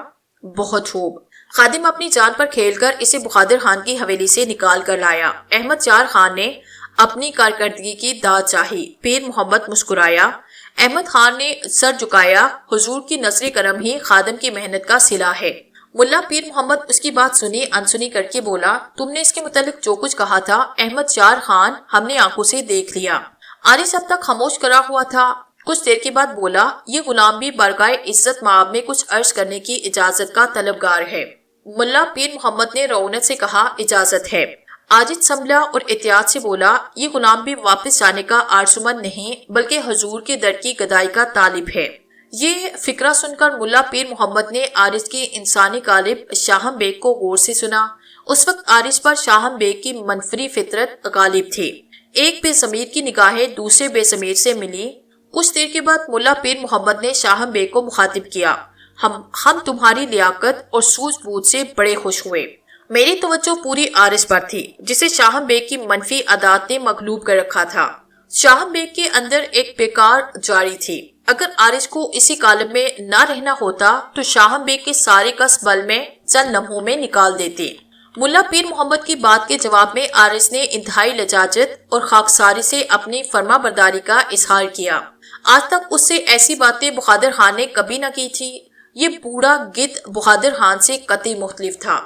بہت خوب۔ خادم اپنی جان پر کھیل کر اسے بہادر خان کی حویلی سے نکال کر لایا۔ احمد یار خان نے اپنی کارکردگی کی داد چاہی۔ پیر محمد مسکرایا۔ احمد خان نے سر جھکایا۔ حضور کی نظر کرم ہی خادم کی محنت کا صلہ ہے۔ ملا پیر محمد اس کی بات سنی انسنی کر کے بولا، تم نے اس کے متعلق جو کچھ کہا تھا احمد یار خان، ہم نے آنکھوں سے دیکھ لیا۔ عارج اب تک خاموش کرا ہوا تھا۔ کچھ دیر کے بعد بولا، یہ غلام بھی بارگاہ عزت مآب میں کچھ عرض کرنے کی اجازت کا طلبگار ہے۔ ملا پیر محمد نے رعونت سے کہا، اجازت ہے۔ عارج سنبھلا اور احتیاط سے بولا، یہ غلام بھی واپس جانے کا آرزومند نہیں بلکہ حضور کے در کی گدائی کا طالب ہے۔ یہ فکرہ سن کر ملا پیر محمد نے عارج کی انسانی غالب شاہم بیگ کو غور سے سنا۔ اس وقت عارج پر شاہم بیگ کی منفری فطرت غالب تھی۔ ایک بے ضمیر کی نگاہیں دوسرے بے ضمیر سے ملی۔ کچھ دیر کے بعد ملا پیر محمد نے شاہم بیگ کو مخاطب کیا، ہم تمہاری لیاقت اور سوجھ بوجھ سے بڑے خوش ہوئے۔ میری توجہ پوری آرز پر تھی جسے شاہم بیگ کی منفی عادات نے مغلوب کر رکھا تھا۔ شاہم بیگ کے اندر ایک بیکار جاری تھی۔ اگر آرز کو اسی کالم میں نہ رہنا ہوتا تو شاہم بیگ کے سارے کس بل میں چند لمحوں میں نکال دیتے۔ ملا پیر محمد کی بات کے جواب میں آرز نے انتہائی لجاجت اور خاکساری سے اپنی فرما برداری کا اظہار کیا۔ آج تک اس سے ایسی باتیں بہادر خان نے کبھی نہ کی تھی۔ یہ بوڑھا گدھ بہادر خان سے قطعی مختلف تھا۔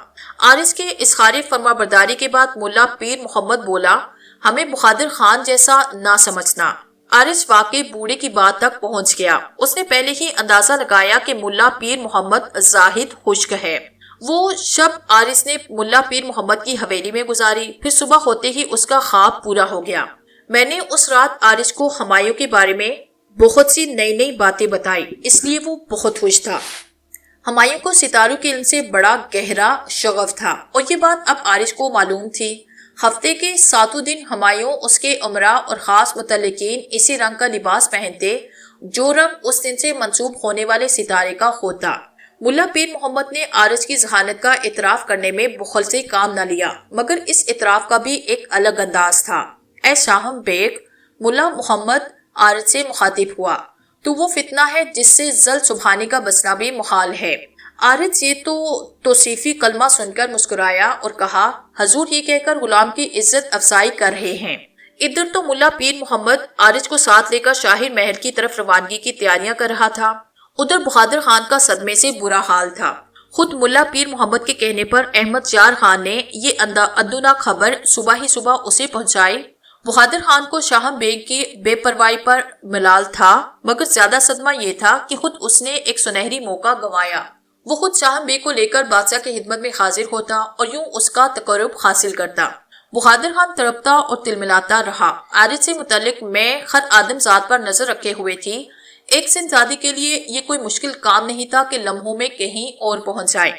آرز کے اظہار فرما برداری کے بعد ملا پیر محمد بولا، ہمیں بہادر خان جیسا نہ سمجھنا۔ آرز واقعی بوڑھے کی بات تک پہنچ گیا۔ اس نے پہلے ہی اندازہ لگایا کہ ملا پیر محمد زاہد خشک ہے۔ وہ شب آرز نے ملا پیر محمد کی حویلی میں گزاری، پھر صبح ہوتے ہی اس کا خواب پورا ہو گیا۔ میں نے اس رات آرز کو ہمایوں کے بارے میں بہت سی نئی باتیں بتائی، اس لیے وہ بہت خوش تھا۔ ہمایوں کو ستاروں کے علم سے بڑا گہرا شغف تھا اور یہ بات اب آرز کو معلوم تھی۔ ہفتے کے 7 دن ہمایوں اس کے امراء اور خاص متعلقین اسی رنگ کا لباس پہنتے جو رنگ اس دن سے منسوب ہونے والے ستارے کا ہوتا۔ ملا پیر محمد نے آرز کی ذہانت کا اعتراف کرنے میں بخل سے کام نہ لیا، مگر اس اعتراف کا بھی ایک الگ انداز تھا۔ اے شاہم بیگ، ملا محمد آرز سے مخاطب ہوا، تو وہ فتنہ ہے جس سے زل سبحانے کا بچنا بھی محال ہے۔ آرز یہ تو توصیفی کلمہ سن کر مسکرایا اور کہا، حضور یہ کہہ کر غلام کی عزت افزائی کر رہے ہیں۔ ادھر تو ملا پیر محمد آرز کو ساتھ لے کر شاہر محل کی طرف روانگی کی تیاریاں کر رہا تھا، ادھر بہادر خان کا صدمے سے برا حال تھا۔ خود ملا پیر محمد کے کہنے پر احمد یار خان نے یہ ادنا خبر صبح ہی صبح اسے پہنچائی۔ بہادر خان کو شاہم بیگ کی بے پرواہی پر ملال تھا، مگر زیادہ صدمہ یہ تھا کہ خود اس نے ایک سنہری موقع گنوایا۔ وہ خود شاہم بیگ کو لے کر بادشاہ کی خدمت میں حاضر ہوتا اور یوں اس کا تقرب حاصل کرتا۔ بہادر خان تڑپتا اور تلملاتا رہا۔ آرز سے متعلق میں خط آدم ذات پر نظر رکھے ہوئے تھی۔ ایک زندادی کے لیے یہ کوئی مشکل کام نہیں تھا کہ لمحوں میں کہیں اور پہنچ جائے۔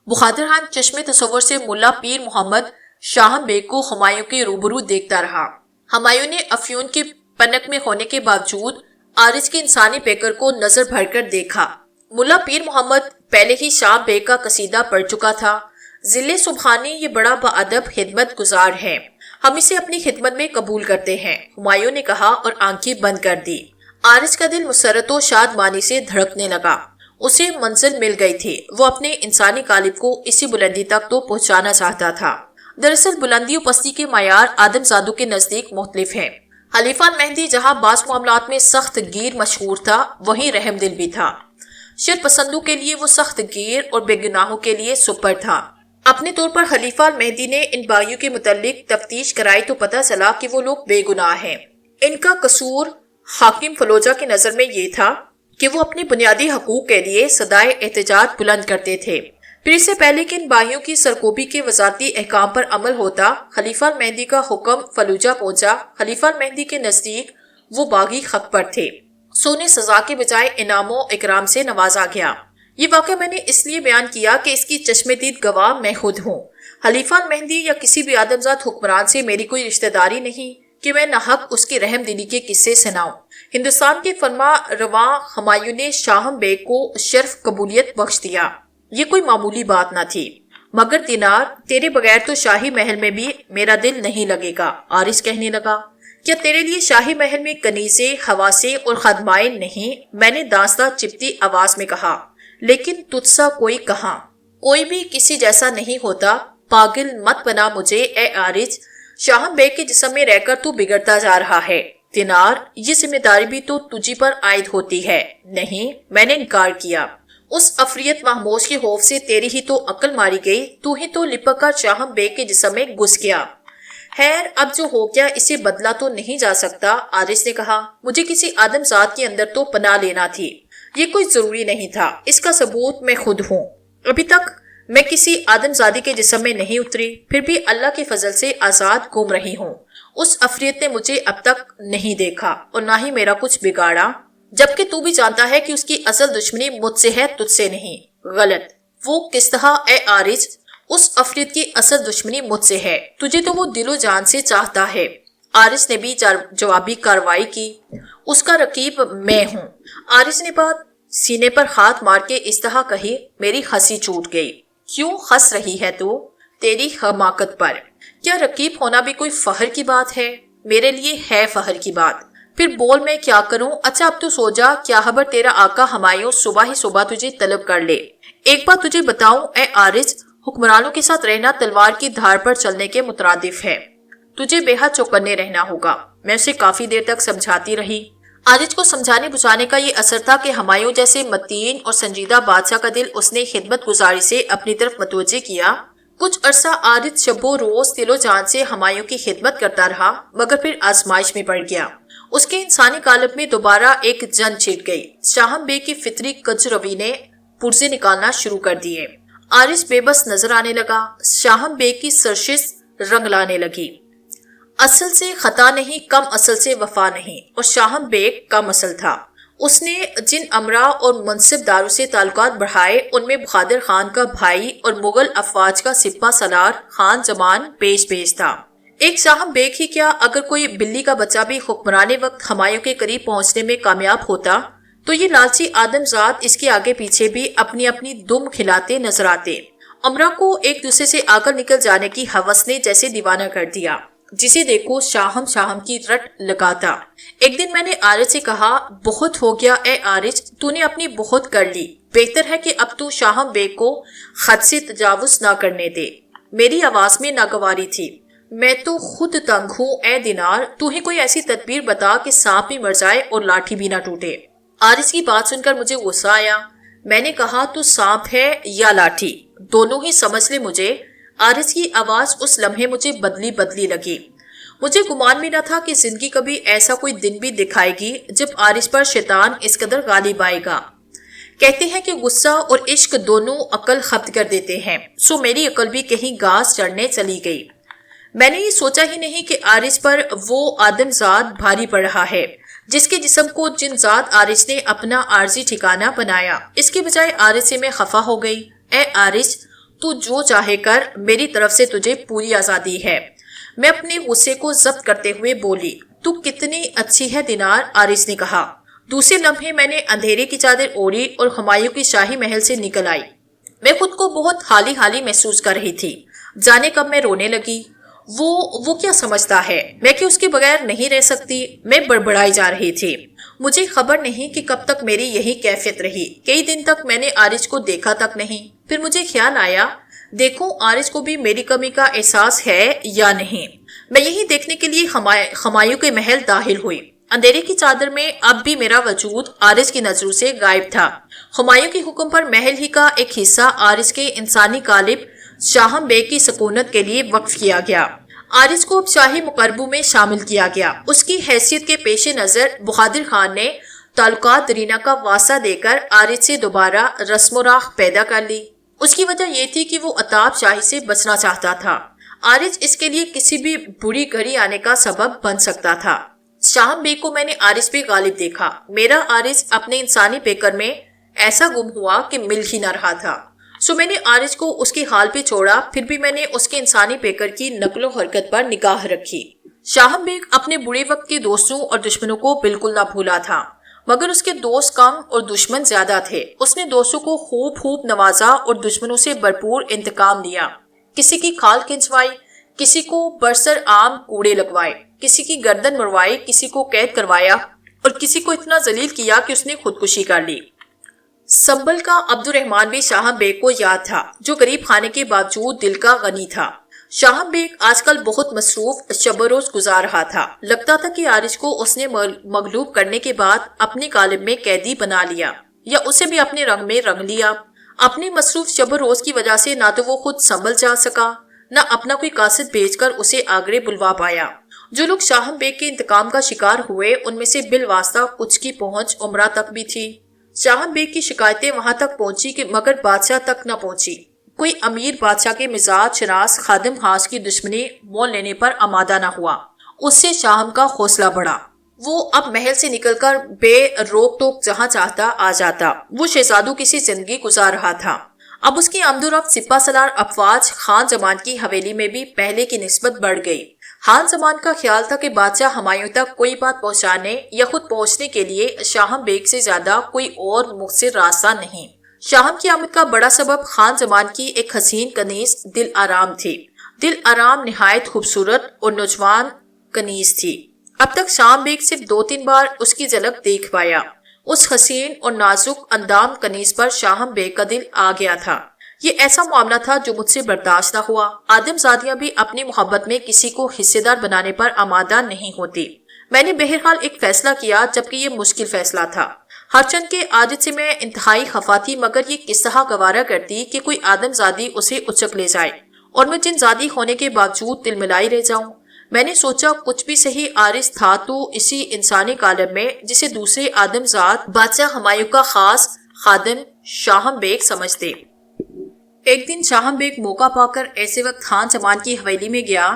بہادر خان چشم تصور سے ملا پیر محمد شاہم بیگ کو ہمایوں کے روبرو دیکھتا رہا۔ ہمایوں نے افیون کے پنک میں ہونے کے باوجود آرز کی انسانی پیکر کو نظر بھر کر دیکھا۔ ملا پیر محمد پہلے ہی شاہم بیگ کا قصیدہ پڑھ چکا تھا۔ ذل سبحانی یہ بڑا باادب خدمت گزار ہے، ہم اسے اپنی خدمت میں قبول کرتے ہیں، ہمایوں نے کہا اور آنکھیں بند کر دی۔ آرز کا دل مسرت و شادمانی سے دھڑکنے لگا۔ اسے منزل مل گئی تھی، وہ اپنے انسانی قالب کو اسی بلندی تک تو پہنچانا چاہتا تھا۔ دراصل بلندی و پستی کے معیار آدم زادوں کے نزدیک مختلف ہیں۔ خلیفہ مہدی جہاں بعض معاملات میں سخت گیر مشہور تھا، وہیں رحم دل بھی تھا۔ شر پسندوں کے لیے وہ سخت گیر اور بے گناہوں کے لیے سپر تھا۔ اپنے طور پر خلیفہ مہدی نے ان بھائیوں کے متعلق تفتیش کرائی تو پتہ چلا کہ وہ لوگ بے گناہ ہیں۔ ان کا قصور حاکم فلوجہ کی نظر میں یہ تھا کہ وہ اپنے بنیادی حقوق کے لیے صدائے احتجاج بلند کرتے تھے۔ پھر اس سے پہلے کہ ان بھائیوں کی سرکوبی کے وزارتی احکام پر عمل ہوتا، خلیفہ مہدی کا حکم فلوجہ پہنچا۔ خلیفہ مہدی کے نزدیک وہ باغی حق پر تھے، سونے سزا کے بجائے انعام و اکرام سے نوازا گیا۔ یہ واقعہ میں نے اس لیے بیان کیا کہ اس کی چشم دید گواہ میں خود ہوں۔ خلیفہ مہدی یا کسی بھی آدمزاد حکمران سے میری کوئی رشتہ داری نہیں کہ میں ناحق اس کی رحم دلی کے قصے سناؤں۔ ہندوستان کے فرما رواں ہمایوں نے شاہم بیگ کو شرف قبولیت بخش دیا، یہ کوئی معمولی بات نہ تھی۔ مگر دینار، تیرے بغیر تو شاہی محل میں بھی میرا دل نہیں لگے گا۔ آرز کہنے لگا، کیا تیرے لیے شاہی محل میں کنیزیں، حواسے اور خدمائن نہیں؟ میں نے دانستہ چپتی آواز میں کہا، لیکن تجھ سا کوئی کہاں، کوئی بھی کسی جیسا نہیں ہوتا۔ پاگل مت بنا مجھے اے آرز، شاہم بیگ کے جسم میں رہ کر تو بگڑتا جا رہا ہے۔ دینار، یہ ذمہ داری بھی تو تجھی پر عائد ہوتی ہے۔ نہیں، میں نے انکار کیا۔ اس افریت محموش کے خوف سے تیری ہی تو عقل ماری گئی، تو ہی تو لپک کر شاہم بیگ کے جسم میں گھس گیا۔ خیر، اب جو ہو گیا اسے بدلا تو نہیں جا سکتا، آرز نے کہا۔ مجھے کسی آدم ذات کے اندر تو پناہ لینا تھی، یہ کوئی ضروری نہیں تھا، اس کا ثبوت میں خود ہوں۔ ابھی تک میں کسی آدم زادی کے جسم میں نہیں اتری، پھر بھی اللہ کے فضل سے آزاد گھوم رہی ہوں۔ اس افریت نے مجھے اب تک نہیں دیکھا اور نہ ہی میرا کچھ بگاڑا، جبکہ تو بھی جانتا ہے کہ اس کی اصل دشمنی مجھ سے ہے، تجھ سے نہیں۔ غلط۔ وہ کس طرح اے آرز؟ اس افریت کی اصل دشمنی مجھ سے ہے، تجھے تو وہ دل و جان سے چاہتا ہے۔ آرز نے بھی جوابی کارروائی کی، اس کا رقیب میں ہوں۔ آرز نے بات سینے پر ہاتھ مار کے اس طرح کہی، میری ہنسی چھوٹ گئی۔ کیوں ہنس رہی ہے تو؟ تیری حماقت پر۔ کیا رقیب ہونا بھی کوئی فخر کی بات ہے؟ میرے لیے ہے فخر کی بات۔ پھر بول میں کیا کروں؟ اچھا اب تو سو جا، کیا خبر تیرا آقا ہمایوں صبح ہی صبح تجھے طلب کر لے۔ ایک بات تجھے بتاؤں اے عارض، حکمرانوں کے ساتھ رہنا تلوار کی دھار پر چلنے کے مترادف ہے۔ تجھے بے حد چوکنے رہنا ہوگا۔ میں اسے کافی دیر تک سمجھاتی رہی۔ عارض کو سمجھانے بجھانے کا یہ اثر تھا کہ ہمایوں جیسے متین اور سنجیدہ بادشاہ کا دل اس نے خدمت گزاری سے اپنی طرف متوجہ کیا۔ کچھ عرصہ عارض شب و روز دل و جان سے ہمایوں کی خدمت کرتا رہا، مگر پھر آزمائش میں پڑ گیا۔ اس کے انسانی قالب میں دوبارہ ایک جنگ چھڑ گئی۔ شاہم بے کی فطری کج روی نے پرزے نکالنا شروع کر دیے۔ عارض بے بس نظر آنے لگا۔ شاہم بے کی سرشش رنگ لانے لگی۔ اصل سے خطا نہیں، کم اصل سے وفا نہیں، اور شاہم بیگ کم اصل تھا۔ اس نے جن امراء اور منصب داروں سے تعلقات بڑھائے ان میں بہادر خان کا بھائی اور مغل افواج کا سپہ سالار خان زمان پیش تھا۔ ایک شاہم بیگ ہی کیا، اگر کوئی بلی کا بچہ بھی حکمرانے وقت ہمایوں کے قریب پہنچنے میں کامیاب ہوتا تو یہ لالچی آدم ذات اس کے آگے پیچھے بھی اپنی اپنی دم کھلاتے نظر آتے۔ امراء کو ایک دوسرے سے آگر نکل جانے کی ہوس نے جیسے دیوانہ کر دیا، جسے دیکھو شاہم کی رٹ لگاتا۔ ایک دن میں نے عارض سے کہا، بہت ہو گیا اے عارض، تو نے اپنی بہت کر لی، بہتر ہے کہ اب تو شاہم بیگ کو حد سے تجاوز نہ کرنے دے۔ میری آواز میں ناگواری تھی۔ میں تو خود تنگ ہوں اے دینار، تو ہی کوئی ایسی تدبیر بتا کہ سانپ بھی مر جائے اور لاٹھی بھی نہ ٹوٹے۔ عارض کی بات سن کر مجھے غصہ آیا۔ میں نے کہا، تو سانپ ہے یا لاٹھی، دونوں ہی سمجھ لے مجھے۔ عارض کی آواز اس لمحے مجھے بدلی لگی۔ مجھے گمان بھی نہ تھا کہ زندگی کبھی ایسا کوئی دن بھی دکھائے گی جب عارض پر شیطان اس قدر غالب آئے گا۔ کہتے ہیں کہ غصہ اور عشق دونوں عقل ختم کر دیتے ہیں، سو میری عقل بھی کہیں گاس چڑھنے چلی گئی۔ میں نے یہ سوچا ہی نہیں کہ عارض پر وہ آدم ذات بھاری پڑ رہا ہے جس کے جسم کو جن ذات عارض نے اپنا عارضی ٹھکانہ بنایا۔ اس کے بجائے عارض سے میں خفا ہو گئی۔ اے عارض، تو جو چاہے کر، میری طرف سے تجھے پوری آزادی ہے۔ میں اپنے غصے کو ضبط کرتے ہوئے بولی، تو کتنی اچھی ہے دینار، عارض نے کہا۔ دوسرے لمحے میں نے اندھیرے کی چادر اوڑھی اور ہمایوں کی شاہی محل سے نکل آئی۔ میں خود کو بہت حالی محسوس کر رہی تھی۔ جانے کب میں رونے لگی۔ وہ کیا سمجھتا ہے، میں کہ اس کے بغیر نہیں رہ سکتی؟ میں بڑبڑائی جا رہی تھی۔ مجھے خبر نہیں کہ کب تک میری یہی کیفیت رہی۔ کئی دن تک میں نے عارض کو دیکھا تک نہیں۔ پھر مجھے خیال آیا، دیکھوں عارض کو بھی میری کمی کا احساس ہے یا نہیں۔ میں یہی دیکھنے کے لیے ہمایوں کے محل داخل ہوئی۔ اندھیرے کی چادر میں اب بھی میرا وجود عارض کی نظروں سے غائب تھا۔ ہمایوں کے حکم پر محل ہی کا ایک حصہ عارض کے انسانی قالب شاہم بیگ کی سکونت کے لیے وقف کیا گیا۔ عارض کو اب شاہی مقربوں میں شامل کیا گیا۔ اس کی حیثیت کے پیش نظر بہادر خان نے تعلقات رینا کا واسطہ دے کر عارض سے دوبارہ رسم و راہ پیدا کر لی۔ اس کی وجہ یہ تھی کہ وہ عتاب شاہی سے بچنا چاہتا تھا۔ عارض اس کے لیے کسی بھی بری گھڑی آنے کا سبب بن سکتا تھا۔ شاہم بیگ کو میں نے عارض پہ غالب دیکھا۔ میرا عارض اپنے انسانی پیکر میں ایسا گم ہوا کہ مل ہی نہ رہا تھا۔ سو میں نے عارض کو اس کے حال پہ چھوڑا، پھر بھی میں نے اس کے انسانی پیکر کی نقل و حرکت پر نگاہ رکھی۔ شاہم بیگ اپنے برے وقت کے دوستوں اور دشمنوں کو بالکل نہ بھولا تھا، مگر اس کے دوست کم اور دشمن زیادہ تھے۔ اس نے دوستوں کو خوب نوازا اور دشمنوں سے بھرپور انتقام لیا۔ کسی کی کھال کھنچوائی، کسی کو برسر عام کوڑے لگوائے، کسی کی گردن مروائی، کسی کو قید کروایا اور کسی کو اتنا ذلیل کیا کہ اس نے خودکشی کر لی۔ سنبل کا عبد الرحمن بھی شاہم بیگ کو یاد تھا، جو غریب خانے کے باوجود دل کا غنی تھا۔ شاہم بیگ آج کل بہت مصروف شب و روز گزار رہا تھا۔ لگتا تھا کہ عارض کو اس نے مغلوب کرنے کے بعد اپنے قالب میں قیدی بنا لیا یا اسے بھی اپنے رنگ میں رنگ لیا۔ اپنی مصروف شب و روز کی وجہ سے نہ تو وہ خود سنبھل جا سکا، نہ اپنا کوئی قاصد بھیج کر اسے آگرے بلوا پایا۔ جو لوگ شاہم بیگ کے انتقام کا شکار ہوئے ان میں سے بالواسطہ کچھ کی پہنچ عمرہ تک بھی تھی۔ شاہم بیگ کی شکایتیں وہاں تک پہنچی کہ مگر بادشاہ تک نہ پہنچی۔ کوئی امیر بادشاہ کے مزاج شناس خادم خاص کی دشمنی مول لینے پر آمادہ نہ ہوا۔ اس سے شاہم کا حوصلہ بڑھا۔ وہ اب محل سے نکل کر بے روک ٹوک جہاں چاہتا آ جاتا۔ وہ شہزادوں کی سی زندگی گزار رہا تھا۔ اب اس کی آمد و رفت سپہ سالار افواج خان زمان کی حویلی میں بھی پہلے کی نسبت بڑھ گئی۔ خان زمان کا خیال تھا کہ بادشاہ ہمایوں تک کوئی بات پہنچانے یا خود پہنچنے کے لیے شاہم بیگ سے زیادہ کوئی اور مؤثر راستہ نہیں۔ شاہم کی آمد کا بڑا سبب خان زمان کی ایک حسین کنیز دل آرام تھی۔ دل آرام نہایت خوبصورت اور نوجوان کنیز تھی۔ اب تک شاہم بیگ صرف 2-3 بار اس کی جھلک دیکھ پایا۔ اس حسین اور نازک اندام کنیز پر شاہم بیگ کا دل آ گیا تھا۔ یہ ایسا معاملہ تھا جو مجھ سے برداشت نہ ہوا۔ آدم زادیاں بھی اپنی محبت میں کسی کو حصے دار بنانے پر آمادہ نہیں ہوتی۔ میں نے بہرحال ایک فیصلہ کیا، جبکہ یہ مشکل فیصلہ تھا۔ ہرچند کے عادت سے میں انتہائی خفا تھی، مگر یہ کس طرح گوارا کرتی کہ کوئی آدم زادی اسے اچک لے جائے اور میں جن زادی ہونے کے باوجود دل ملائی رہ جاؤں۔ میں نے سوچا کچھ بھی صحیح عارض تھا تو اسی انسانی کالم میں جسے دوسرے آدم زاد بادشاہ ہمایوں کا خاص خادم شاہم بیگ سمجھتے۔ ایک دن شاہم بیگ موقع پا کر ایسے وقت خان زمان کی حویلی میں گیا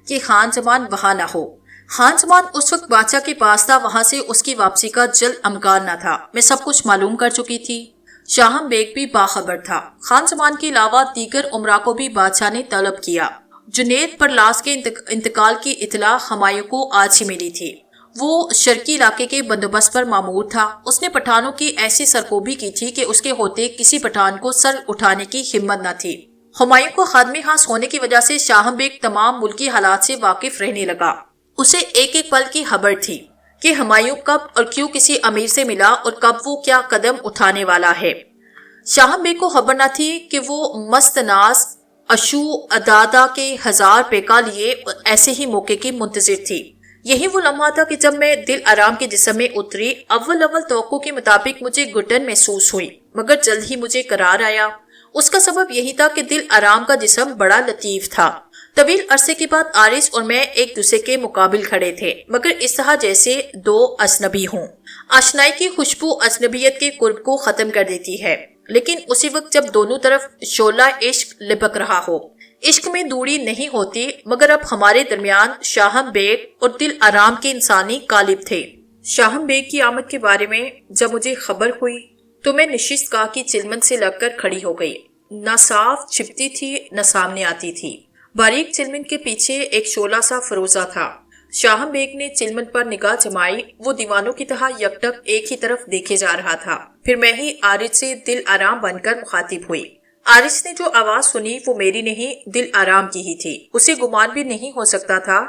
کہ خان زمان وہاں نہ ہو۔ خان زمان اس وقت بادشاہ کے پاس تھا، وہاں سے اس کی واپسی کا جلد امکان نہ تھا۔ میں سب کچھ معلوم کر چکی تھی۔ شاہم بیگ بھی باخبر تھا۔ خان زمان کے علاوہ دیگر امراء کو بھی بادشاہ نے طلب کیا۔ جنید پرلاس کے انتقال کی اطلاع ہمایوں کو آج ہی ملی تھی۔ وہ شرقی علاقے کے بندوبست پر مامور تھا۔ اس نے پٹھانوں کی ایسی سرکوبی کی تھی کہ اس کے ہوتے کسی پٹھان کو سر اٹھانے کی ہمت نہ تھی۔ ہمایوں کو خادم خاص ہونے کی وجہ سے شاہم بیگ تمام ملکی حالات سے واقف رہنے لگا۔ اسے ایک ایک پل کی خبر تھی کہ ہمایوں کب اور کیوں کسی امیر سے ملا اور کب وہ کیا قدم اٹھانے والا ہے۔ شاہم بیگ کو خبر نہ تھی کہ وہ مست ناز اشو ادادا کے 1000 پیکا لیے ایسے ہی موقع کی منتظر تھی۔ یہی وہ لمحہ تھا کہ جب میں دل آرام کے جسم میں اتری۔ اول توقع کے مطابق مجھے گھٹن محسوس ہوئی، مگر جلد ہی مجھے قرار آیا۔ اس کا سبب یہی تھا کہ دل آرام کا جسم بڑا لطیف تھا۔ طویل عرصے کے بعد عارض اور میں ایک دوسرے کے مقابل کھڑے تھے، مگر اس طرح جیسے دو اجنبی ہوں۔ آشنائی کی خوشبو اجنبیت کے قرب کو ختم کر دیتی ہے، لیکن اسی وقت جب دونوں طرف شعلہ عشق لپک رہا ہو۔ عشق میں دوری نہیں ہوتی، مگر اب ہمارے درمیان شاہم بیگ اور دل آرام کے انسانی قالب تھے۔ شاہم بیگ کی آمد کے بارے میں جب مجھے خبر ہوئی تو میں نشست گاہ کی چلمن سے لگ کر کھڑی ہو گئی۔ نہ صاف چھپتی تھی نہ سامنے آتی تھی۔ باریک چلمن کے پیچھے ایک شعلہ سا فروزہ تھا۔ شاہم بیگ نے چلمن پر نگاہ جمائی۔ وہ دیوانوں کی طرح یکٹک ایک ہی طرف دیکھے جا رہا تھا۔ پھر میں ہی عارض سے دل آرام بن کر مخاطب ہوئی۔ عارض نے جو آواز سنی وہ میری نہیں، دل آرام کی ہی تھی۔ اسے گمان بھی نہیں ہو سکتا تھا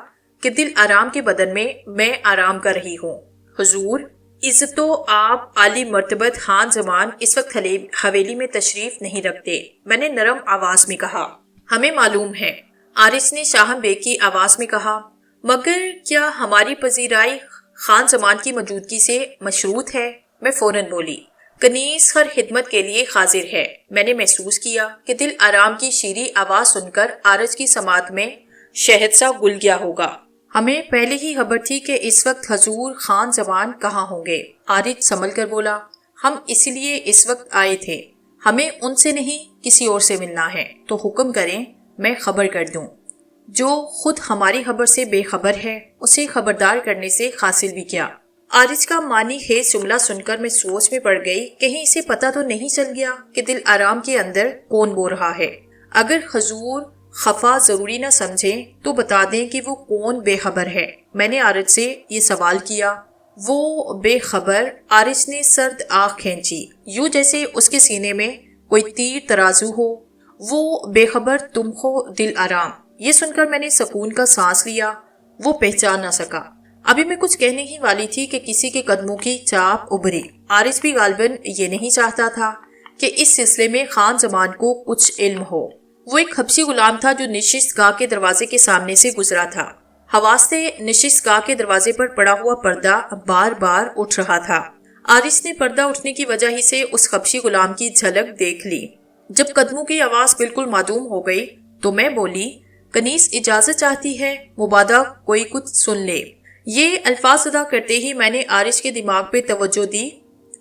کہ دل آرام کے بدن میں آرام کر رہی ہوں۔ حضور، عزت و آپ عالی مرتبت خان زمان اس وقت حویلی میں تشریف نہیں رکھتے، میں نے نرم آواز میں کہا۔ ہمیں معلوم ہے، عارض نے شاہم بیگ کی آواز میں کہا، مگر کیا ہماری پذیرائی خان زمان کی موجودگی سے مشروط ہے؟ میں فوراً بولی، کنیز ہر خدمت کے لیے حاضر ہے۔ میں نے محسوس کیا کہ دل آرام کی شیریں آواز سن کر عارض کی سماعت میں شہد سا گل گیا ہوگا۔ ہمیں پہلے ہی خبر تھی کہ اس وقت حضور خان زمان کہاں ہوں گے۔ عارض سنبھل کر بولا، ہم اسی لیے اس وقت آئے تھے، ہمیں ان سے نہیں کسی اور سے ملنا ہے، تو حکم کریں میں خبر کر دوں۔ جو خود ہماری خبر سے بے خبر ہے اسے خبردار کرنے سے حاصل بھی کیا۔ عارض کا معنی خیز جملہ سن کر میں سوچ میں پڑ گئی، کہیں اسے پتہ تو نہیں چل گیا کہ دل آرام کے اندر کون بو رہا ہے۔ اگر حضور خفا ضروری نہ سمجھیں تو بتا دیں کہ وہ کون بے خبر ہے۔ میں نے عارض سے یہ سوال کیا۔ وہ بے خبر؟ عارض نے سرد آنکھ کھینچی، یوں جیسے اس کے سینے میں کوئی تیر ترازو ہو۔ وہ بے خبر تم ہو دل آرام۔ یہ سن کر میں نے سکون کا سانس لیا۔ وہ پہچان نہ سکا۔ ابھی میں کچھ کہنے ہی والی تھی کہ کسی کے قدموں کی چاپ ابھری۔ عارض بھی غالباً یہ نہیں چاہتا تھا کہ اس سلسلے میں خان زمان کو کچھ علم ہو۔ وہ ایک حبشی غلام تھا جو نشست گاہ کے دروازے کے سامنے سے گزرا تھا۔ حواس سے نشست گاہ کے دروازے پر پڑا ہوا پردہ بار بار اٹھ رہا تھا۔ عارض نے پردہ اٹھنے کی وجہ ہی سے اس حبشی غلام کی جھلک دیکھ لی۔ جب قدموں کی آواز بالکل معدوم ہو گئی تو میں بولی، کنیز اجازت چاہتی ہے، مبادا کوئی کچھ سن لے۔ یہ الفاظ ادا کرتے ہی میں نے عارض کے دماغ پہ توجہ دی۔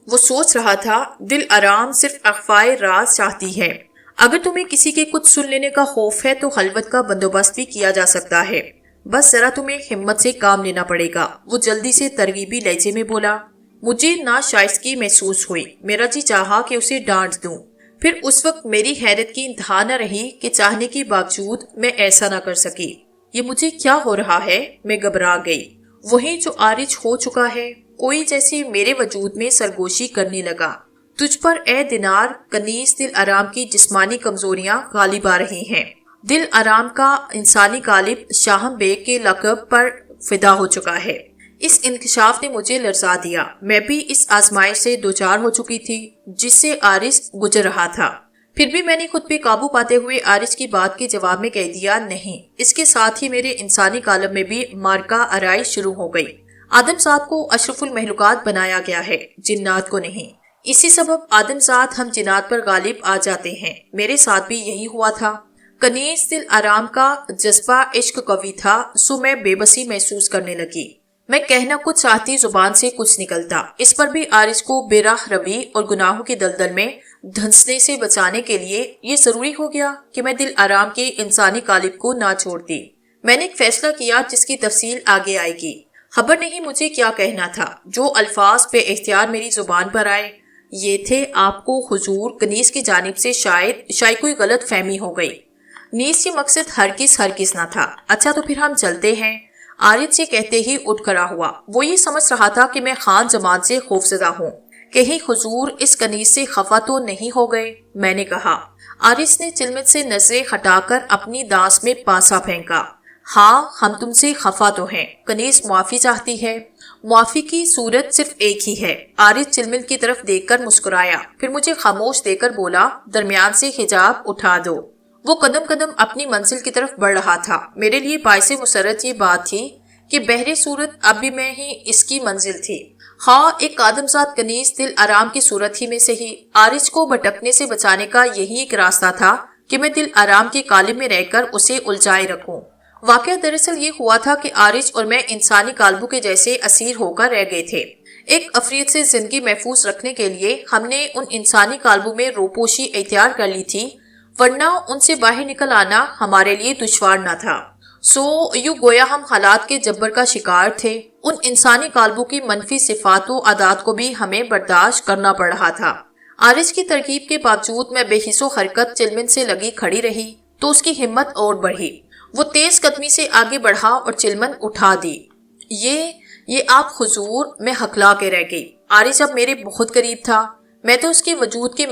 وہ سوچ رہا تھا دل آرام صرف اخفائے راز چاہتی ہے۔ اگر تمہیں کسی کے کچھ سن لینے کا خوف ہے تو خلوت کا بندوبست بھی کیا جا سکتا ہے، بس ذرا تمہیں ہمت سے کام لینا پڑے گا۔ وہ جلدی سے ترغیبی لہجے میں بولا۔ مجھے ناشائستگی محسوس ہوئی۔ میرا جی چاہا کہ اسے ڈانٹ دوں، پھر اس وقت میری حیرت کی انتہا نہ رہی کہ چاہنے کے باوجود میں ایسا نہ کر سکی۔ یہ مجھے کیا ہو رہا ہے؟ میں گھبرا گئی۔ وہی جو عارج ہو چکا ہے، کوئی جیسے میرے وجود میں سرگوشی کرنے لگا۔ تجھ پر اے دینار کنیز دل آرام کی جسمانی کمزوریاں غالب آ رہی ہیں۔ دل آرام کا انسانی غالب شاہم بیگ کے لقب پر فدا ہو چکا ہے۔ اس انکشاف نے مجھے لرزا دیا۔ میں بھی اس آزمائش سے دوچار ہو چکی تھی جس سے عارج گزر رہا تھا۔ پھر بھی میں نے خود پہ قابو پاتے ہوئے عارج کی بات کے جواب میں کہہ دیا، نہیں۔ اس کے ساتھ ہی میرے انسانی کالم میں بھی مارکہ آرائی شروع ہو گئی۔ آدم ذات کو اشرف المخلوقات بنایا گیا ہے، جنات کو نہیں۔ اسی سبب آدم ذات ہم جنات پر غالب آ جاتے ہیں۔ میرے ساتھ بھی یہی ہوا تھا۔ کنیز دل آرام کا جذبہ عشق قوی تھا، سو میں بے بسی محسوس کرنے لگی۔ میں کہنا کچھ چاہتی، زبان سے کچھ نکلتا۔ اس پر بھی عارج کو بے راہ روی اور گناہوں کی دلدل میں دھنسنے سے بچانے کے لیے یہ ضروری ہو گیا کہ میں دل آرام کے انسانی قالب کو نہ چھوڑتی۔ میں نے ایک فیصلہ کیا جس کی تفصیل آگے آئے گی۔ خبر نہیں مجھے کیا کہنا تھا۔ جو الفاظ بے اختیار میری زبان پر آئے یہ تھے، آپ کو حضور کنیز کی جانب سے شاید کوئی غلط فہمی ہو گئی۔ نیز یہ مقصد ہرگز نہ تھا۔ اچھا تو پھر ہم چلتے ہیں۔ عارج سے کہتے ہی اٹھ کھڑا ہوا۔ وہ یہ سمجھ رہا تھا کہ میں خان زمان سے خوفزدہ ہوں۔ کہیں حضور اس کنیز سے خفا تو نہیں ہو گئے؟ میں نے کہا۔ عارج نے چلمٹ سے نظریں ہٹا کر اپنی دانس میں پانسا پھینکا۔ ہاں، ہم تم سے خفا تو ہیں۔ کنیز معافی چاہتی ہے۔ معافی کی صورت صرف ایک ہی ہے۔ عارج چلمٹ کی طرف دیکھ کر مسکرایا، پھر مجھے خاموش دے کر بولا، درمیان سے حجاب اٹھا دو۔ وہ قدم قدم اپنی منزل کی طرف بڑھ رہا تھا۔ میرے لیے باعث مسرت یہ بات تھی کہ بہر صورت اب بھی میں ہی اس کی منزل تھی۔ ہاں، ایک آدم ذات کنیز دل آرام کی صورت ہی میں سے ہی۔ عارج کو بھٹکنے سے بچانے کا یہی ایک راستہ تھا کہ میں دل آرام کے قالب میں رہ کر اسے الجھائے رکھوں۔ واقعہ دراصل یہ ہوا تھا کہ عارج اور میں انسانی قالبوں کے جیسے اسیر ہو کر رہ گئے تھے۔ ایک افریت سے زندگی محفوظ رکھنے کے لیے ہم نے ان انسانی قالبوں میں روپوشی اختیار کر لی تھی، ورنہ ان سے باہر نکل آنا ہمارے لیے دشوار نہ تھا۔ یوں گویا ہم حالات کے جبر کا شکار تھے۔ ان انسانی قالبوں کی منفی صفات و عادات کو بھی ہمیں برداشت کرنا پڑ رہا تھا۔ عارج کی ترکیب کے باوجود میں بے حس و حرکت چلمن سے لگی کھڑی رہی تو اس کی ہمت اور بڑھی۔ وہ تیز قدمی سے آگے بڑھا اور چلمن اٹھا دی۔ یہ آپ حضور، میں ہکلا کے رہ گئی۔ عارج اب میرے بہت قریب تھا۔ میں تو اس کے وجود کی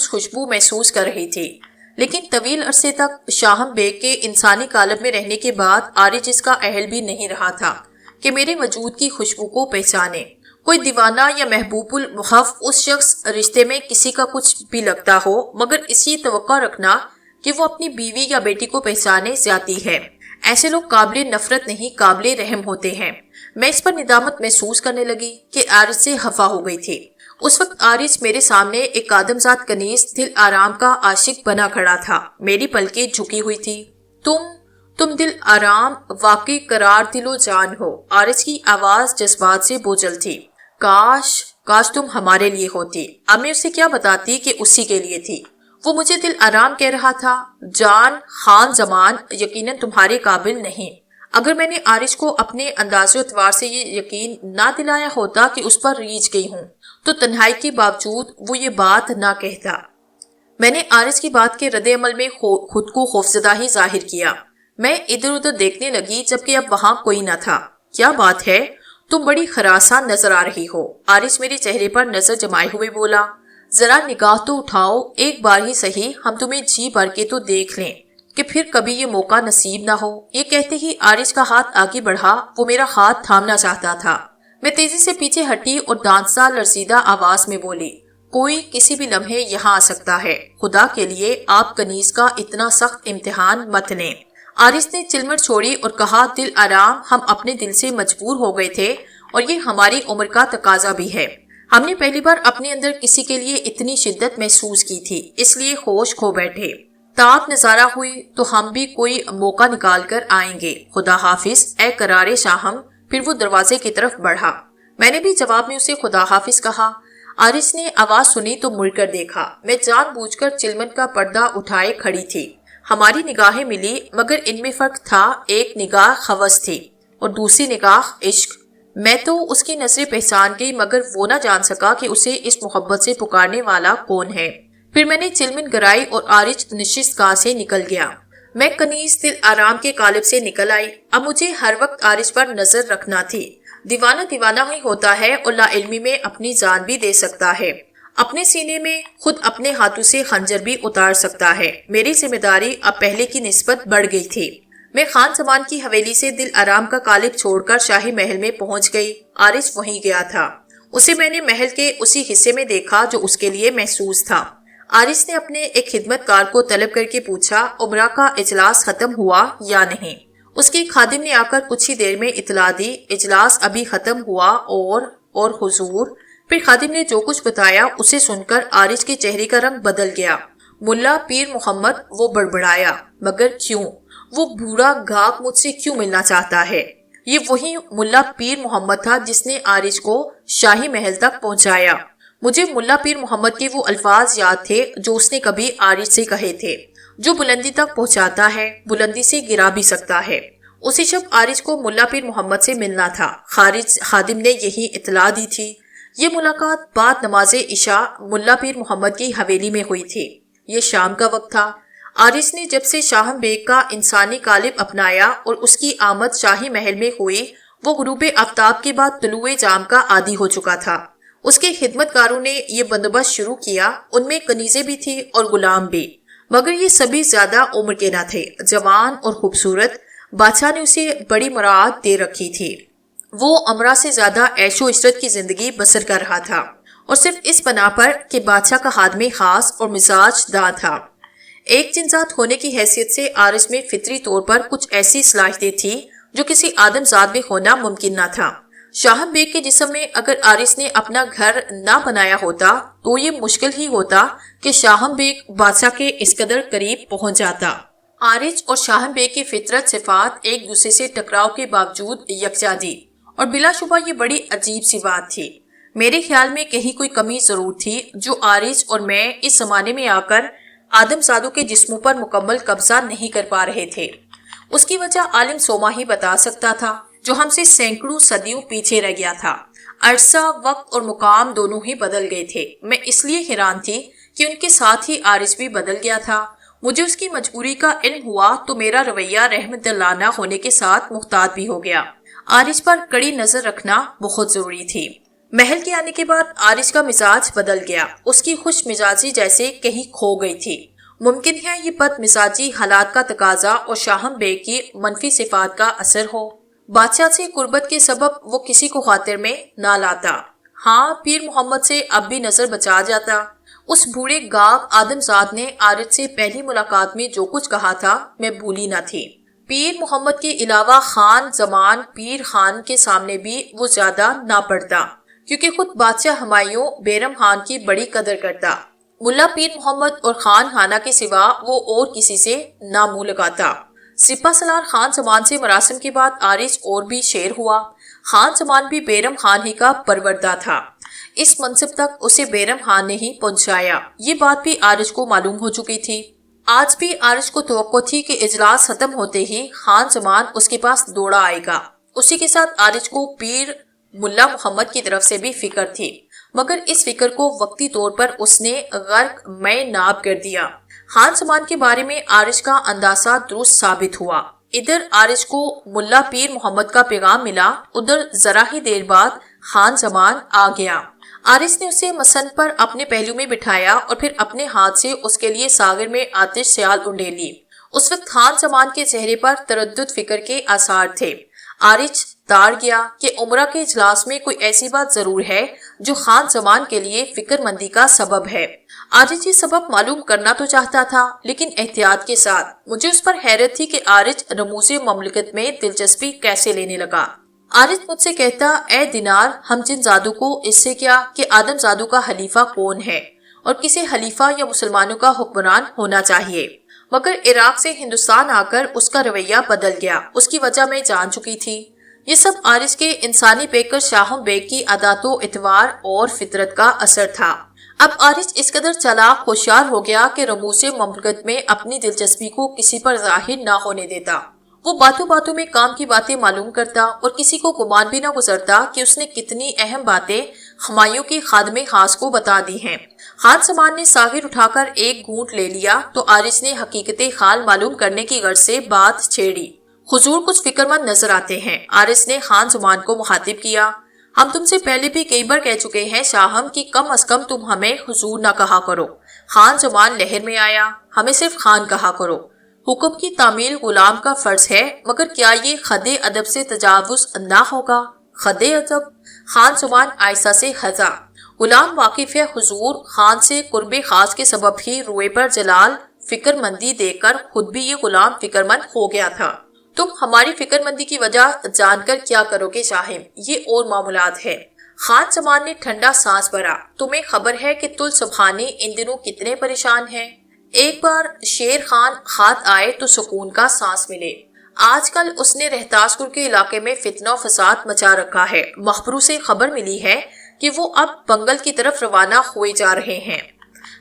خوشبو محسوس کر رہی تھی، لیکن طویل عرصے تک شاہم بیگ کے انسانی قالب میں رہنے کے بعد عارج اس کا اہل بھی نہیں رہا تھا کہ میرے وجود کی خوشبو کو پہچانے۔ کوئی دیوانہ یا محبوب المحب اس شخص رشتے میں کسی کا کچھ بھی لگتا ہو، مگر اسی توقع رکھنا کہ وہ اپنی بیوی یا بیٹی کو پہچانے زیادتی ہے۔ ایسے لوگ قابل نفرت نہیں، قابل رحم ہوتے ہیں۔ میں اس پر ندامت محسوس کرنے لگی کہ عارج سے خفا ہو گئی تھی۔ اس وقت عارج میرے سامنے ایک آدم ذات کنیز دل آرام کا عاشق بنا کھڑا تھا۔ میری پلکیں جھکی ہوئی تھی۔ تم دل آرام واقعی قرار دل و جان ہو۔ عارج کی آواز جذبات سے بوجھل تھی۔ کاش تم ہمارے لیے ہوتی۔ اب میں اسے کیا بتاتی کہ اسی کے لیے تھی۔ وہ مجھے دل آرام کہہ رہا تھا۔ جان خان زمان یقیناً تمہارے قابل نہیں۔ اگر میں نے عارج کو اپنے انداز و اعتبار سے یہ یقین نہ دلایا ہوتا کہ اس پر ریجھ گئی ہوں تو تنہائی کے باوجود وہ یہ بات نہ کہتا۔ میں نے عارج کی بات کے رد عمل میں خود کو خوفزدہ ہی ظاہر کیا۔ میں ادھر ادھر دیکھنے لگی جبکہ اب وہاں کوئی نہ تھا۔ کیا بات ہے؟ تم بڑی خراساں نظر آ رہی ہو۔ عارج میرے چہرے پر نظر جمائے ہوئے بولا، ذرا نگاہ تو اٹھاؤ، ایک بار ہی صحیح، ہم تمہیں جی بھر کے تو دیکھ لیں کہ پھر کبھی یہ موقع نصیب نہ ہو۔ یہ کہتے ہی عارج کا ہاتھ آگے بڑھا۔ وہ میرا ہاتھ تھامنا چاہتا تھا۔ میں تیزی سے پیچھے ہٹی اور دانسا لرزیدہ آواز میں بولی، کوئی کسی بھی لمحے یہاں آ سکتا ہے۔ خدا کے لیے آپ کنیز کا اتنا سخت امتحان مت لیں۔ عارج نے چلمٹ چھوڑی اور کہا، دل آرام، ہم اپنے دل سے مجبور ہو گئے تھے اور یہ ہماری عمر کا تقاضا بھی ہے۔ ہم نے پہلی بار اپنے اندر کسی کے لیے اتنی شدت محسوس کی تھی، اس لیے ہوش کھو بیٹھے۔ تاب نظارہ ہوئی تو ہم بھی کوئی موقع نکال کر آئیں گے۔ خدا حافظ اے قرار شاہم۔ پھر وہ دروازے کی طرف بڑھا۔ میں نے بھی جواب میں اسے خدا حافظ کہا۔ عارج نے آواز سنی تو مڑ کر دیکھا۔ میں جان بوجھ کر چلمن کا پردہ اٹھائے کھڑی تھی۔ ہماری نگاہیں ملی، مگر ان میں فرق تھا۔ ایک نگاہ خوس تھی اور دوسری نگاہ عشق۔ میں تو اس کی نظریں پہچان گئی، مگر وہ نہ جان سکا کہ اسے اس محبت سے پکارنے والا کون ہے۔ پھر میں نے چلمن گرائی اور عارج نشست گاہ سے نکل گیا۔ میں کنیز دل آرام کے قالب سے نکل آئی۔ اب مجھے ہر وقت عارض پر نظر رکھنا تھی۔ دیوانہ دیوانہ ہی ہوتا ہے اور لا علمی میں اپنی جان بھی دے سکتا ہے، اپنے سینے میں خود اپنے ہاتھوں سے خنجر بھی اتار سکتا ہے۔ میری ذمہ داری اب پہلے کی نسبت بڑھ گئی تھی۔ میں خان زمان کی حویلی سے دل آرام کا قالب چھوڑ کر شاہی محل میں پہنچ گئی۔ عارض وہیں گیا تھا۔ اسے میں نے محل کے اسی حصے میں دیکھا جو اس کے لیے محسوس تھا۔ عارض نے اپنے ایک خدمت کار کو طلب کر کے پوچھا عمرہ کا اجلاس ختم ہوا یا نہیں۔ اس کے خادم نے آ کر کچھ ہی دیر میں اطلاع دی اجلاس ابھی ختم ہوا اور حضور۔ پھر خادم نے جو کچھ بتایا اسے سن کر عارض کے چہرے کا رنگ بدل گیا۔ ملا پیر محمد، وہ بڑبڑایا، مگر کیوں؟ وہ بوڑھا گھاک مجھ سے کیوں ملنا چاہتا ہے؟ یہ وہی ملا پیر محمد تھا جس نے عارض کو شاہی محل تک پہنچایا۔ مجھے ملا پیر محمد کے وہ الفاظ یاد تھے جو اس نے کبھی عارض سے کہے تھے، جو بلندی تک پہنچاتا ہے بلندی سے گرا بھی سکتا ہے۔ اسی شب عارض کو ملا پیر محمد سے ملنا تھا۔ خادم نے یہی اطلاع دی تھی۔ یہ ملاقات بعد نماز عشاء ملا پیر محمد کی حویلی میں ہوئی تھی۔ یہ شام کا وقت تھا۔ عارض نے جب سے شاہم بیگ کا انسانی قالب اپنایا اور اس کی آمد شاہی محل میں ہوئی، وہ غروب آفتاب کے بعد طلوع جام کا عادی ہو چکا تھا۔ اس کے خدمت کاروں نے یہ بندوبست شروع کیا، ان میں کنیزیں بھی تھی اور غلام بھی، مگر یہ سبھی زیادہ عمر کے نہ تھے، جوان اور خوبصورت۔ بادشاہ نے اسے بڑی مراعات دے رکھی تھی۔ وہ امرا سے زیادہ عیش و عشرت کی زندگی بسر کر رہا تھا، اور صرف اس بنا پر کہ بادشاہ کا خادم خاص اور مزاج داں تھا۔ ایک جنسات ہونے کی حیثیت سے عارض میں فطری طور پر کچھ ایسی صلاحیتیں تھیں جو کسی آدم زاد میں ہونا ممکن نہ تھا۔ شاہم بیگ کے جسم میں اگر عارض نے اپنا گھر نہ بنایا ہوتا تو یہ مشکل ہی ہوتا کہ شاہم بیگ بادشاہ کے اس قدر قریب پہنچ جاتا۔ عارض اور شاہم بیگ کی فطرت صفات ایک دوسرے سے ٹکراؤ کے باوجود یکجا تھی، اور بلا شبہ یہ بڑی عجیب سی بات تھی۔ میرے خیال میں کہیں کوئی کمی ضرور تھی جو عارض اور میں اس زمانے میں آ کر آدم زادوں کے جسموں پر مکمل قبضہ نہیں کر پا رہے تھے۔ اس کی وجہ عالم سوما ہی بتا سکتا تھا جو ہم سے سینکڑوں صدیوں پیچھے رہ گیا تھا۔ عرصہ، وقت اور مقام دونوں ہی بدل گئے تھے۔ میں اس لیے حیران تھی کہ ان کے ساتھ ہی عارض بھی بدل گیا تھا۔ مجھے اس کی مجبوری کا علم ہوا تو میرا رویہ رحمت دلانہ ہونے کے ساتھ محتاط بھی ہو گیا۔ عارض پر کڑی نظر رکھنا بہت ضروری تھی۔ محل کے آنے کے بعد عارض کا مزاج بدل گیا۔ اس کی خوش مزاجی جیسے کہیں کھو گئی تھی۔ ممکن ہے یہ بد مزاجی حالات کا تقاضا اور شاہم بیگ کی منفی صفات کا اثر ہو۔ بادشاہ سے قربت کے سبب وہ کسی کو خاطر میں نہ لاتا۔ ہاں، پیر محمد سے اب بھی نظر بچا جاتا۔ اس بوڑھے گاگ آدم زاد نے عارض سے پہلی ملاقات میں جو کچھ کہا تھا میں بھولی نہ تھی۔ پیر محمد کے علاوہ خان زمان پیر خان کے سامنے بھی وہ زیادہ نہ پڑتا، کیونکہ خود بادشاہ ہمایوں بیرم خان کی بڑی قدر کرتا۔ ملا پیر محمد اور خان خانہ کے سوا وہ اور کسی سے نہ منہ لگاتا۔ سپہ سالار خان زمان سے مراسم کے بعد عارض اور بھی شیر ہوا۔ خان زمان بھی بیرم خان ہی کا پروردہ تھا۔ اس منصب تک اسے بیرم خان نے ہی پہنچایا۔ یہ بات بھی عارض کو معلوم ہو چکی تھی۔ آج بھی عارض کو توقع تھی کہ اجلاس ختم ہوتے ہی خان زمان اس کے پاس دوڑا آئے گا۔ اسی کے ساتھ عارض کو پیر ملا محمد کی طرف سے بھی فکر تھی، مگر اس فکر کو وقتی طور پر اس نے غرق میں ناب کر دیا۔ خان زمان کے بارے میں عارض کا اندازہ درست ثابت ہوا۔ ادھر عارض کو ملا پیر محمد کا پیغام ملا، ادھر ذرا ہی دیر بعد خان زمان آ گیا۔ عارض نے اسے مسند پر اپنے پہلو میں بٹھایا اور پھر اپنے ہاتھ سے اس کے لیے ساغر میں آتش سیال انڈیلی۔ اس وقت خان زمان کے چہرے پر تردد فکر کے آثار تھے۔ عارض تار گیا کہ عمرہ کے اجلاس میں کوئی ایسی بات ضرور ہے جو خان زمان کے لیے فکر مندی کا سبب ہے۔ عارض یہ سبب معلوم کرنا تو چاہتا تھا لیکن احتیاط کے ساتھ۔ مجھے اس پر حیرت تھی کہ عارض رموز مملکت میں دلچسپی کیسے لینے لگا۔ عارض مجھ سے کہتا، اے دینار، ہم جن زادوں کو اس سے کیا کہ آدم زادوں کا حلیفہ کون ہے اور کسی حلیفہ یا مسلمانوں کا حکمران ہونا چاہیے، مگر عراق سے ہندوستان آ کر اس کا رویہ بدل گیا۔ اس کی وجہ میں جان چکی تھی۔ یہ سب عارض کے انسانی پیکر شاہم بیگ کی عادات و اعتبار اور فطرت کا اثر تھا۔ اب عارض اس قدر چالاک ہوشیار ہو گیا کہ رموز مملکت میں اپنی دلچسپی کو کسی پر ظاہر نہ ہونے دیتا۔ وہ باتوں باتوں میں کام کی باتیں معلوم کرتا اور کسی کو گمان بھی نہ گزرتا کہ اس نے کتنی اہم باتیں ہمایوں کے خادم خاص کو بتا دی ہیں۔ خان زمان نے ساغر اٹھا کر ایک گھونٹ لے لیا تو عارض نے حقیقت حال معلوم کرنے کی غرض سے بات چھیڑی۔ حضور کچھ فکر مند نظر آتے ہیں۔ عارض نے خان زمان کو مخاطب کیا، ہم تم سے پہلے بھی کئی بار کہہ چکے ہیں شاہم کہ کم از کم تم ہمیں حضور نہ کہا کرو۔ خان زمان لہر میں آیا، ہمیں صرف خان کہا کرو۔ حکم کی تعمیل غلام کا فرض ہے، مگر کیا یہ خد ادب سے تجاوز نہ ہوگا؟ خد ادب؟ خان زمان آہستہ سے ہنسا۔ غلام واقف ہے حضور خان سے قرب خاص کے سبب ہی روئے پر جلال فکر مندی دے کر خود بھی یہ غلام فکر مند ہو گیا تھا۔ تم ہماری فکر مندی کی وجہ جان کر کیا کرو گے شاہم؟ یہ اور معاملات ہے۔ خان زمان نے ٹھنڈا سانس بھرا۔ تمہیں خبر ہے کہ تل سبحانی ان دنوں کتنے پریشان ہیں؟ ایک بار شیر خان ہاتھ آئے تو سکون کا سانس ملے۔ آج کل اس نے رہتاسپور کے علاقے میں فتنہ و فساد مچا رکھا ہے۔ مخبروں سے خبر ملی ہے کہ وہ اب بنگل کی طرف روانہ ہوئے جا رہے ہیں۔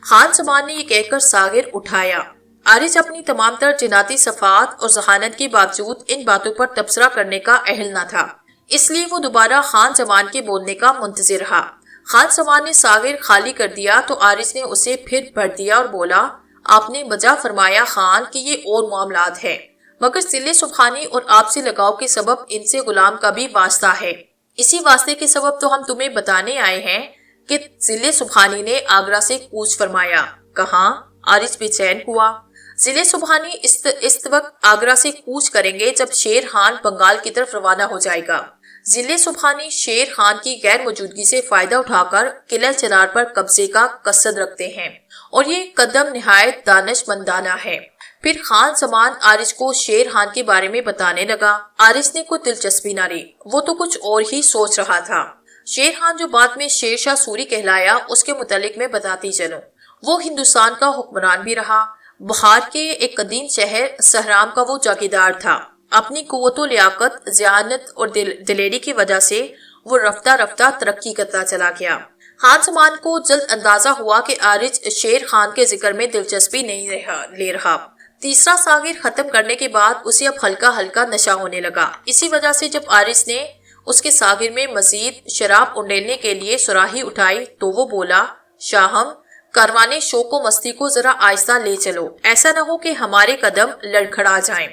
خان زمان نے یہ کہہ کر ساغر اٹھایا۔ عارض اپنی تمام تر جناتی صفات اور ذہانت کے باوجود ان باتوں پر تبصرہ کرنے کا اہل نہ تھا، اس لیے وہ دوبارہ خان زمان کے بولنے کا منتظر رہا۔ خان زمان نے ساغر خالی کر دیا تو عارض نے اسے پھر بھر دیا اور بولا، آپ نے بجا فرمایا خان کہ یہ اور معاملات ہے، مگر ذل سبحانی اور آپ سے لگاؤ کے سبب ان سے غلام کا بھی واسطہ ہے۔ اسی واسطے کے سبب تو ہم تمہیں بتانے آئے ہیں کہ ذل سبحانی نے آگرہ سے کوچ فرمایا۔ کہاں؟ عارض بے چین ہوا۔ ذل سبحانی اس وقت آگرہ سے کوچ کریں گے جب شیر خان بنگال کی طرف روانہ ہو جائے گا۔ ذل سبحانی شیر خان کی غیر موجودگی سے فائدہ اٹھا کر قلعہ چنار پر قبضے کا قصد رکھتے ہیں اور یہ قدم نہایت دانش مندانہ ہے۔ پھر خان زمان عارض کو شیر خان کے بارے میں بتانے لگا۔ عارض نے کوئی دلچسپی نہ لی، وہ تو کچھ اور ہی سوچ رہا تھا۔ شیر خان جو بعد میں شیر شاہ سوری کہلایا، اس کے متعلق میں بتاتی چلوں۔ وہ ہندوستان کا حکمران بھی رہا۔ بہار کے ایک قدیم شہر سہرام کا وہ چوکیدار تھا۔ اپنی قوت و لیاقت، ذہانت اور دلیری کی وجہ سے وہ رفتہ رفتہ ترقی کرتا چلا گیا۔ خان زمان کو جلد اندازہ ہوا کہ عارض شیر خان کے ذکر میں دلچسپی نہیں لے رہا۔ تیسرا ساغر ختم کرنے کے بعد اسے اب ہلکا ہلکا نشہ ہونے لگا۔ اسی وجہ سے جب عارض نے اس کے ساغر میں مزید شراب انڈیلنے کے لیے سراہی اٹھائی تو وہ بولا، شاہم کاروانے شوق و مستی کو ذرا آہستہ لے چلو، ایسا نہ ہو کہ ہمارے قدم لڑکھڑا جائیں۔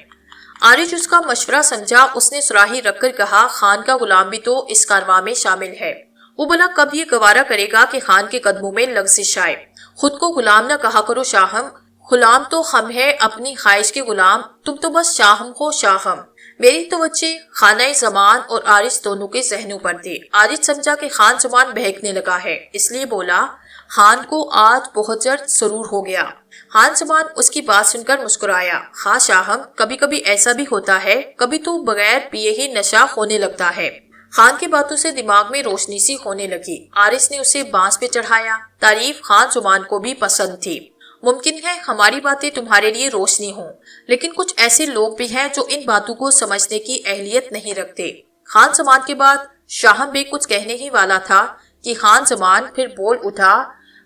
عارض اس کا مشورہ سمجھا۔ اس نے سراہی رکھ کر کہا، خان کا غلام بھی تو اس کارواں میں شامل ہے۔ وہ بلا کب یہ گوارا کرے گا کہ خان کے قدموں میں لغزش آئے؟ خود کو غلام نہ کہا کرو شاہم، غلام تو ہم ہے اپنی خواہش کے غلام، تم تو بس شاہم ہو شاہم۔ میری توجہ خانہ زمان اور عارض دونوں کے ذہنوں پر تھی۔ عارض سمجھا کہ خان زمان بہکنے لگا ہے، اس لیے بولا، خان کو آج بہت جلد سرور ہو گیا۔ خان زمان اس کی بات سن کر مسکرایا۔ ہاں شاہم، کبھی کبھی ایسا بھی ہوتا ہے، کبھی تو بغیر پیے ہی نشہ ہونے لگتا ہے۔ خان کی باتوں سے دماغ میں روشنی سی ہونے لگی۔ عارض نے اسے بانس پہ چڑھایا۔ تعریف خان زمان کو بھی پسند تھی۔ ممکن ہے ہماری باتیں تمہارے لیے روشنی ہوں، لیکن کچھ ایسے لوگ بھی ہیں جو ان باتوں کو سمجھنے کی اہلیت نہیں رکھتے۔ خان زمان کے بعد شاہم بھی کچھ کہنے ہی والا تھا کہ خان زمان پھر بول اٹھا،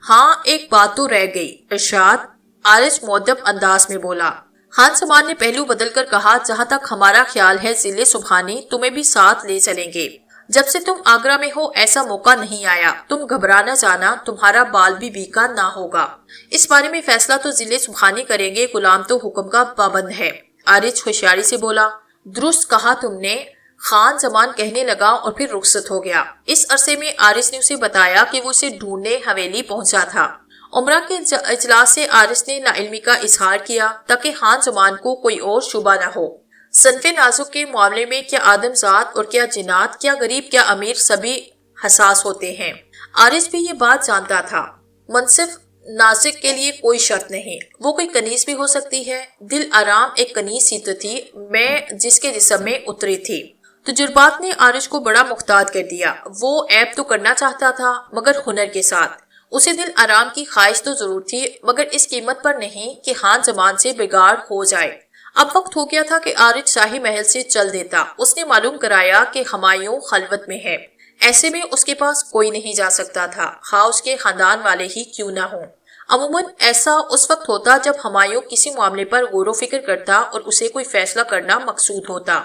ہاں ایک بات تو رہ گئی، ارشاد۔ عارض مؤدب انداز میں بولا۔ خان زمان نے پہلو بدل کر کہا، جہاں تک ہمارا خیال ہے ذل سبحانی تمہیں بھی ساتھ لے چلیں گے۔ جب سے تم آگرہ میں ہو ایسا موقع نہیں آیا، تم گھبرا نہ جانا، تمہارا بال بھی بیکا نہ ہوگا۔ اس بارے میں فیصلہ تو ذل سبحانی کریں گے، غلام تو حکم کا پابند ہے۔ عارض ہوشیاری سے بولا، درست کہا تم نے۔ خان زمان کہنے لگا اور پھر رخصت ہو گیا۔ اس عرصے میں عارض نے اسے بتایا کہ وہ اسے ڈھونڈنے حویلی پہنچا تھا۔ عمرہ کے اجلاس سے عارض نے نا علمی کا اظہار کیا تاکہ خان زمان کو کوئی اور شبہ نہ ہو۔ صنف نازک کے معاملے میں کیا آدم ذات اور کیا جنات، کیا غریب کیا امیر، سبھی حساس ہوتے ہیں۔ عارض بھی یہ بات جانتا تھا۔ منصف نازک کے لیے کوئی شرط نہیں، وہ کوئی کنیز بھی ہو سکتی ہے۔ دل آرام ایک کنیز سی تو تھی میں جس کے جسم میں اتری تھی۔ تجربات نے عارض کو بڑا محتاط کر دیا۔ وہ عیب تو کرنا چاہتا تھا مگر ہنر کے ساتھ۔ اسے دل آرام کی خواہش تو ضرور تھی مگر اس قیمت پر نہیں کہ خان زمان سے بگاڑ ہو جائے۔ اب وقت ہو گیا تھا کہ عارض شاہی محل سے چل دیتا۔ اس نے معلوم کرایا کہ ہمایوں خلوت میں ہے، ایسے میں اس کے پاس کوئی نہیں جا سکتا تھا، خواہ اس کے خاندان والے ہی کیوں نہ ہوں۔ عموماً ایسا اس وقت ہوتا جب ہمایوں کسی معاملے پر غور و فکر کرتا اور اسے کوئی فیصلہ کرنا مقصود ہوتا۔